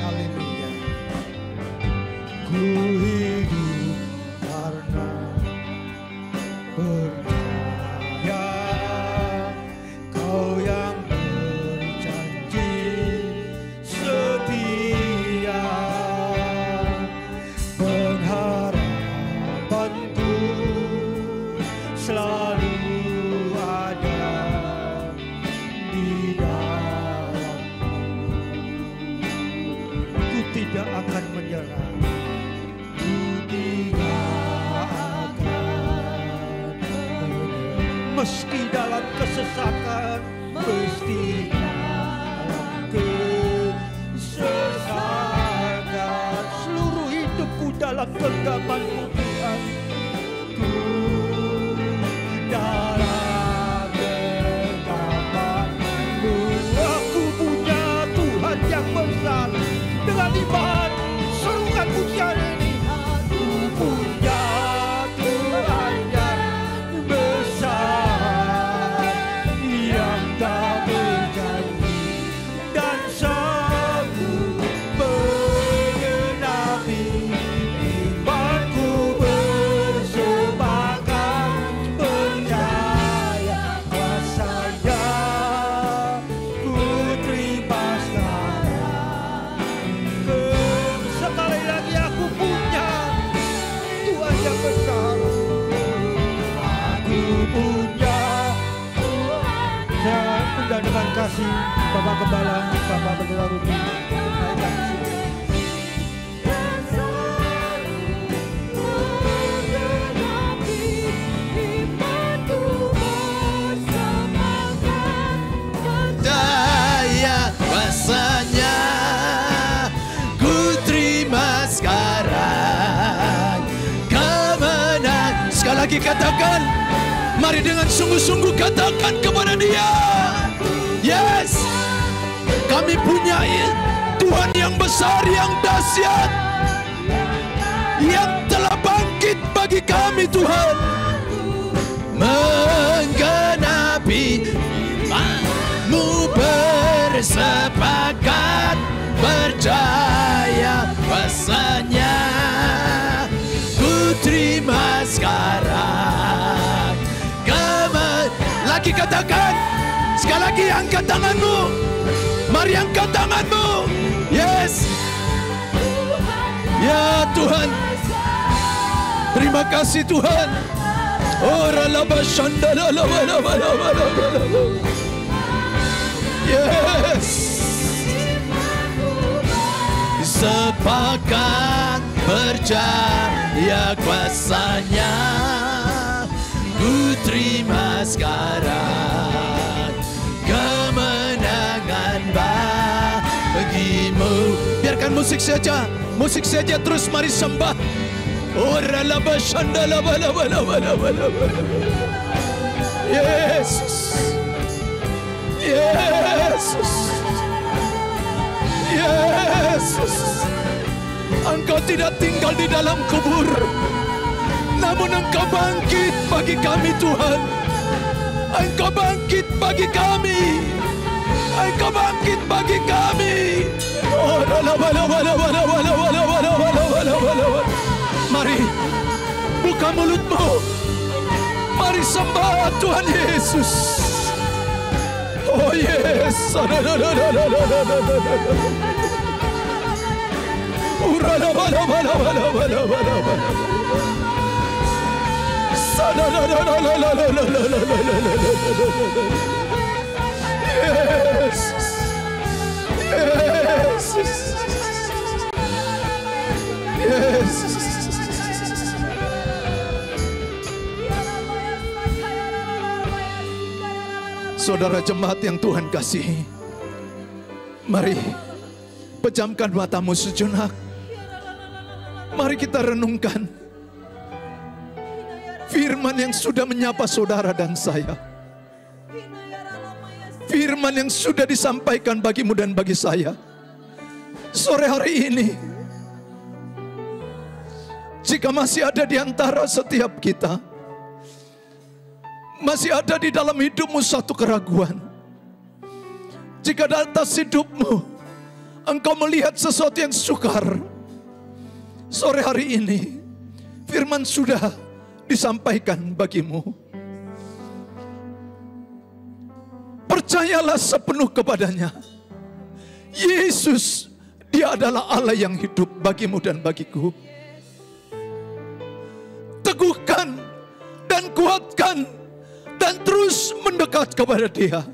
Haleluya. Ku hidup karena percaya, Kau yang berjanji setia. Pengharapanku selalu tidak akan menyerah, ku tidak akan menyerah. Meski dalam kesesakan, meski dalam kesesakan, seluruh hidupku dalam genggaman-Mu Tuhan. Ku dalam genggaman-Mu, aku punya Tuhan yang besar. Dengan iman, serukan pujian ini. Aku punya Tuhan yang besar, yang tak berjanji dan sanggup menggenapi imanku, bersepakat percaya kuasa-Nya. Ku terima sekarang. Sekali lagi aku punya Tuhan yang besar. Aku punya Tuhan. Saya undang dengan kasih Bapak Gembala, Bapak Pendeta Rudi. Daya kuasa-Nya ku terima sekarang. Kemenangan. Sekali lagi katakan, mari dengan sungguh-sungguh katakan kepada Dia. Yes, kami punya Tuhan yang yang besar, yang dahsyat, yang telah bangkit bagi kami Tuhan, menggenapi firman-Mu, bersepakat percaya kuasa-Nya. Ku terima sekarang. Lagi katakan, sekali lagi angkat tanganmu. Mari angkat tanganmu. Yes. Ya Tuhan, terima kasih Tuhan. Yes. Sepakat percaya kuasa-Nya. Ku terima sekarang kemenangan bagi-Mu. Biarkan musik saja terus mari sembah. Yesus, Yesus, Yesus. Engkau tidak tinggal di dalam kubur, namun Engkau bangkit bagi kami Tuhan. Engkau bangkit bagi kami. Engkau bangkit bagi kami. Mari buka mulutmu. Mari sembah Tuhan Yesus. Oh yes. Saudara jemaat yang Tuhan kasihi, mari pejamkan matamu sejenak. Mari kita renungkan firman yang sudah menyapa saudara dan saya. Firman yang sudah disampaikan bagimu dan bagi saya. Sore hari ini, jika masih ada di antara setiap kita, masih ada di dalam hidupmu satu keraguan. Jika di atas hidupmu engkau melihat sesuatu yang sukar, sore hari ini firman sudah disampaikan bagimu. Percayalah sepenuh kepadanya. Yesus, Dia adalah Allah yang hidup bagimu dan bagiku. Teguhkan dan kuatkan dan terus mendekat kepada Dia.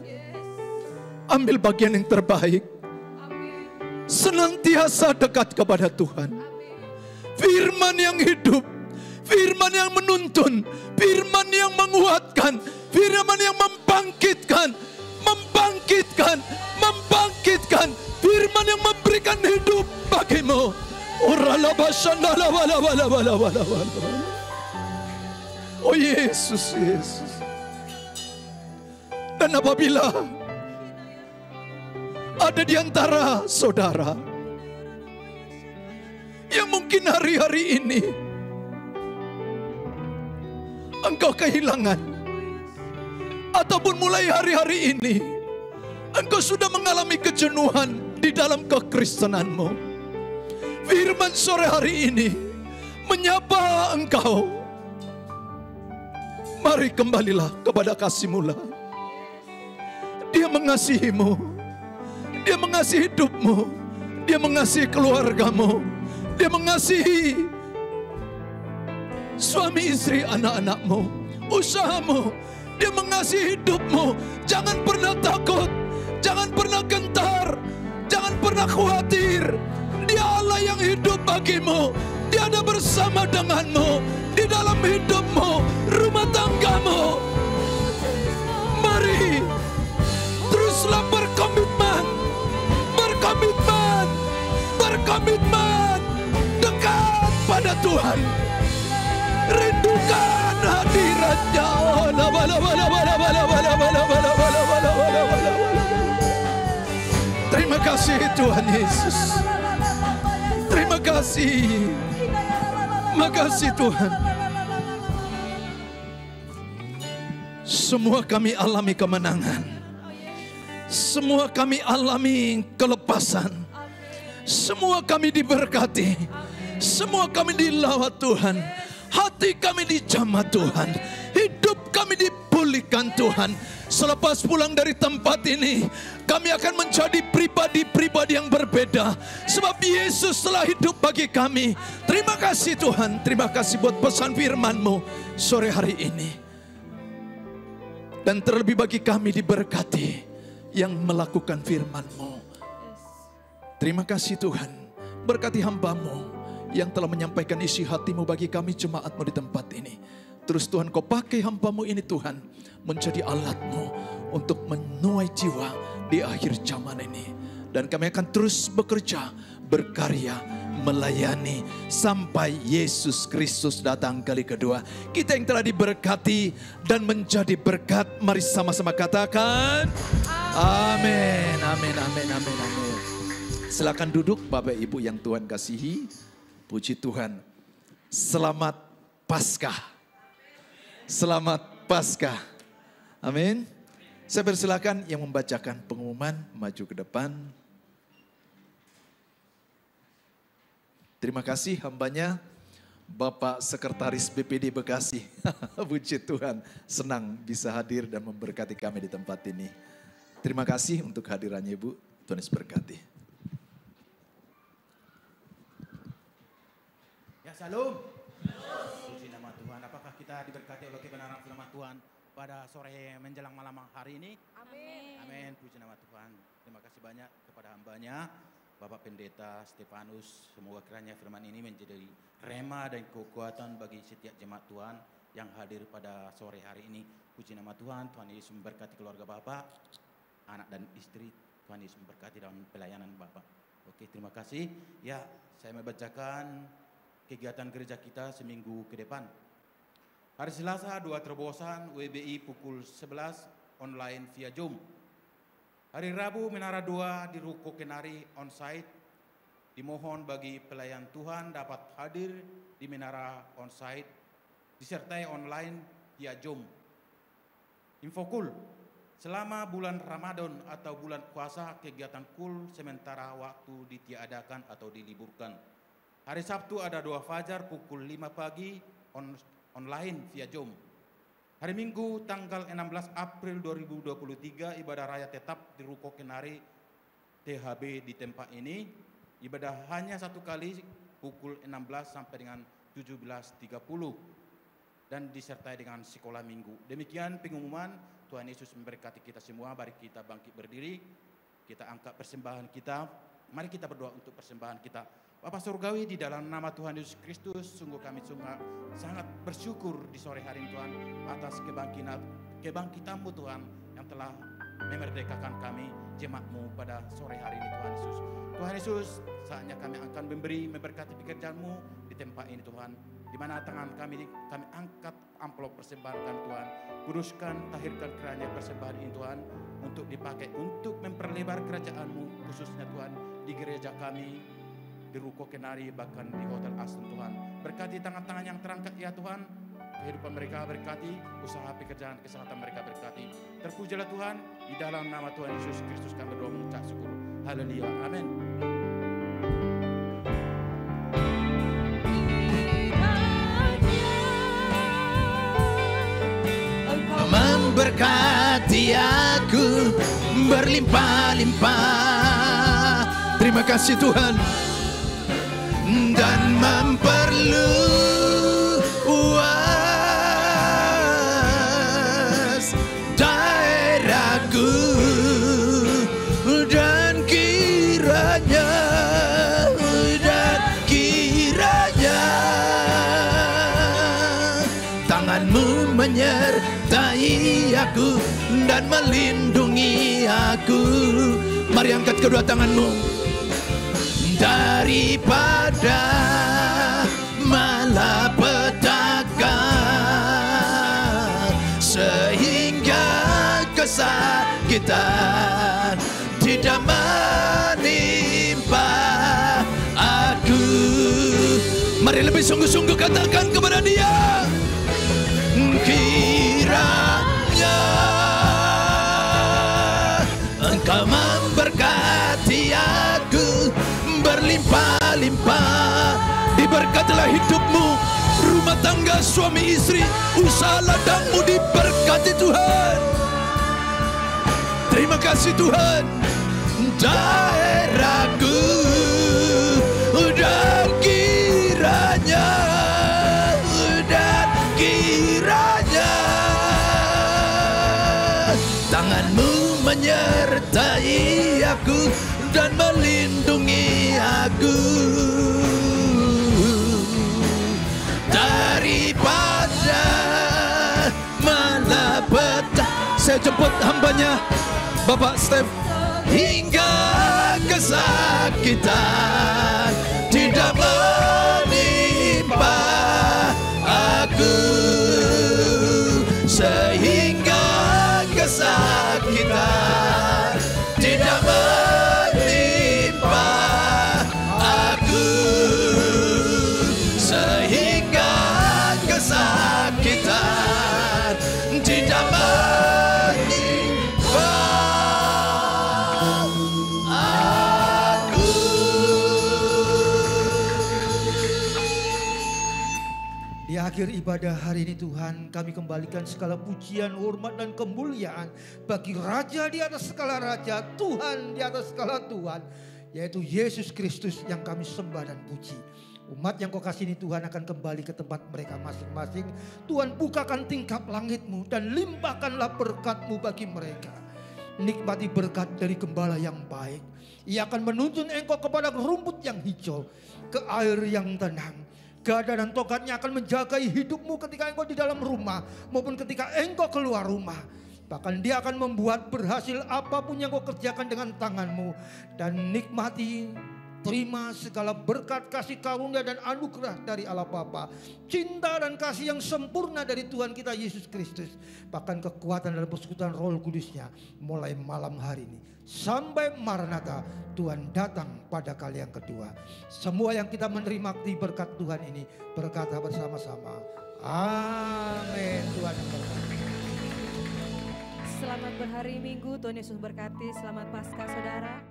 Ambil bagian yang terbaik. Senantiasa dekat kepada Tuhan. Firman yang hidup, firman yang menuntun, firman yang menguatkan, firman yang membangkitkan, firman yang memberikan hidup bagimu. Oh Yesus, Yesus. Dan apabila ada di antara saudara yang mungkin hari-hari ini engkau kehilangan, ataupun mulai hari-hari ini engkau sudah mengalami kejenuhan di dalam kekristenanmu, firman sore hari ini menyapa engkau. Mari kembalilah kepada kasih mula. Dia mengasihimu, Dia mengasihi hidupmu, Dia mengasihi keluargamu, Dia mengasihi suami istri anak-anakmu, usahamu. Dia mengasihi hidupmu. Jangan pernah takut, jangan pernah gentar, jangan pernah khawatir. Dia Allah yang hidup bagimu. Dia ada bersama denganmu di dalam hidupmu, rumah tanggamu. Mari teruslah berkomitmen dekat pada Tuhan. Rindukan hadirat-Nya. Terima kasih Tuhan Yesus. kasih. Makasih Tuhan. Semua kami alami kemenangan. Semua kami alami kelepasan. Semua kami diberkati. Semua kami dilawat Tuhan. Hati kami dijamah Tuhan. Hidup kami dipulihkan Tuhan. Selepas pulang dari tempat ini, kami akan menjadi pribadi-pribadi yang berbeda. Sebab Yesus telah hidup bagi kami. Terima kasih Tuhan. Terima kasih buat pesan firman-Mu sore hari ini. Dan terlebih bagi kami diberkati yang melakukan firman-Mu. Terima kasih Tuhan. Berkati hamba-Mu yang telah menyampaikan isi hati-Mu bagi kami jemaat-Mu di tempat ini. Terus Tuhan Kau pakai hamba-Mu ini Tuhan menjadi alat-Mu untuk menuai jiwa di akhir zaman ini. Dan kami akan terus bekerja, berkarya, melayani sampai Yesus Kristus datang kali kedua. Kita yang telah diberkati dan menjadi berkat, mari sama-sama katakan amin, amin, amin, amin, amin. Silakan duduk Bapak Ibu yang Tuhan kasihi. Puji Tuhan. Selamat Paskah. Selamat Paskah. Amin. Saya persilakan yang membacakan pengumuman maju ke depan. Terima kasih hambanya Bapak Sekretaris BPD Bekasi. Puji Tuhan, senang bisa hadir dan memberkati kami di tempat ini. Terima kasih untuk hadirannya Ibu. Tuhan Yesus berkati. Ya, salam. Puji nama Tuhan. Apakah kita diberkati oleh kebenaran firman Tuhan pada sore menjelang malam hari ini? Amin. Amin. Puji nama Tuhan. Terima kasih banyak kepada hambanya Bapak Pendeta Stefanus. Semoga kiranya firman ini menjadi rema dan kekuatan bagi setiap jemaat Tuhan yang hadir pada sore hari ini. Puji nama Tuhan. Tuhan Yesus memberkati keluarga Bapak, anak dan istri. Tuhan Yesus memberkati dalam pelayanan Bapak. Oke, terima kasih. Ya, saya membacakan kegiatan gereja kita seminggu ke depan. Hari Selasa 2 terobosan WBI pukul 11 online via Zoom. Hari Rabu Menara 2 di Ruko Kenari onsite. Dimohon bagi pelayan Tuhan dapat hadir di Menara onsite disertai online via Zoom. Info KUL. Selama bulan Ramadan atau bulan puasa kegiatan KUL sementara waktu ditiadakan atau diliburkan. Hari Sabtu ada doa fajar pukul 5 pagi online via Zoom. Hari Minggu tanggal 16 April 2023 ibadah raya tetap di Ruko Kenari THB di tempat ini. Ibadah hanya satu kali pukul 16 sampai dengan 17.30 dan disertai dengan sekolah minggu. Demikian pengumuman. Tuhan Yesus memberkati kita semua. Mari kita bangkit berdiri. Kita angkat persembahan kita. Mari kita berdoa untuk persembahan kita. Bapa Surgawi, di dalam nama Tuhan Yesus Kristus, sungguh kami sangat bersyukur di sore hari ini Tuhan atas kebangkitan-Mu Tuhan yang telah memerdekakan kami jemaat-Mu pada sore hari ini Tuhan Yesus. Tuhan Yesus, saatnya kami akan memberkati pekerjaan-Mu di tempat ini Tuhan. Di mana tangan kami angkat amplop persembahan Tuhan. Kuduskan, tahirkan kiranya persembahan ini Tuhan untuk dipakai untuk memperlebar kerajaan-Mu khususnya Tuhan di gereja kami, di Ruko Kenari, bahkan di Hotel Aston Tuhan. Berkati tangan-tangan yang terangkat ya Tuhan, kehidupan mereka berkati, usaha pekerjaan kesehatan mereka berkati. Terpujilah Tuhan, di dalam nama Tuhan Yesus Kristus kami berdoa mengucap syukur. Haleluya, amin. Memberkati aku berlimpah-limpah. Terima kasih Tuhan. Dan memperluas daerahku, dan kiranya tangan-Mu menyertai aku dan melindungi aku. Mari angkat kedua tangan-Mu. Daripada malapetaka sehingga kesakitan tidak menimpa aku. Mari lebih sungguh-sungguh katakan kepada Dia. Kiranya Engkau memberkati aku berlimpah-limpah. Diberkatilah hidupmu, rumah tangga suami istri, usaha ladangmu diberkati Tuhan. Terima kasih Tuhan. Daerahku dan kiranya tanganmu menyertai aku dan melindungi aku daripada malapetaka. Saya jemput hambanya Bapak Steph. Hingga kesakitan tidak menimpa aku, sehingga kesakitan tidak menimpa aku, sehingga kesakitan tidak menimpa aku. Di akhir ibadah hari ini Tuhan, kami kembalikan segala pujian, hormat dan kemuliaan bagi Raja di atas segala Raja, Tuhan di atas segala Tuhan, yaitu Yesus Kristus yang kami sembah dan puji. Umat yang Kau kasih ini Tuhan akan kembali ke tempat mereka masing-masing. Tuhan bukakan tingkap langit-Mu dan limpahkanlah berkat-Mu bagi mereka. Nikmati berkat dari gembala yang baik. Ia akan menuntun engkau kepada rumput yang hijau, ke air yang tenang. Gada dan tokatnya akan menjagai hidupmu ketika engkau di dalam rumah maupun ketika engkau keluar rumah. Bahkan dia akan membuat berhasil apapun yang kau kerjakan dengan tanganmu. Dan nikmati, terima segala berkat, kasih karunia dan anugerah dari Allah Bapa. Cinta dan kasih yang sempurna dari Tuhan kita Yesus Kristus. Bahkan kekuatan dan persekutuan Roh Kudusnya mulai malam hari ini sampai Maranatha, Tuhan datang pada kali yang kedua. Semua yang kita menerima di berkat Tuhan ini berkata bersama-sama, amin. Tuhan memberkati. Selamat berhari Minggu, Tuhan Yesus berkati. Selamat Paskah saudara.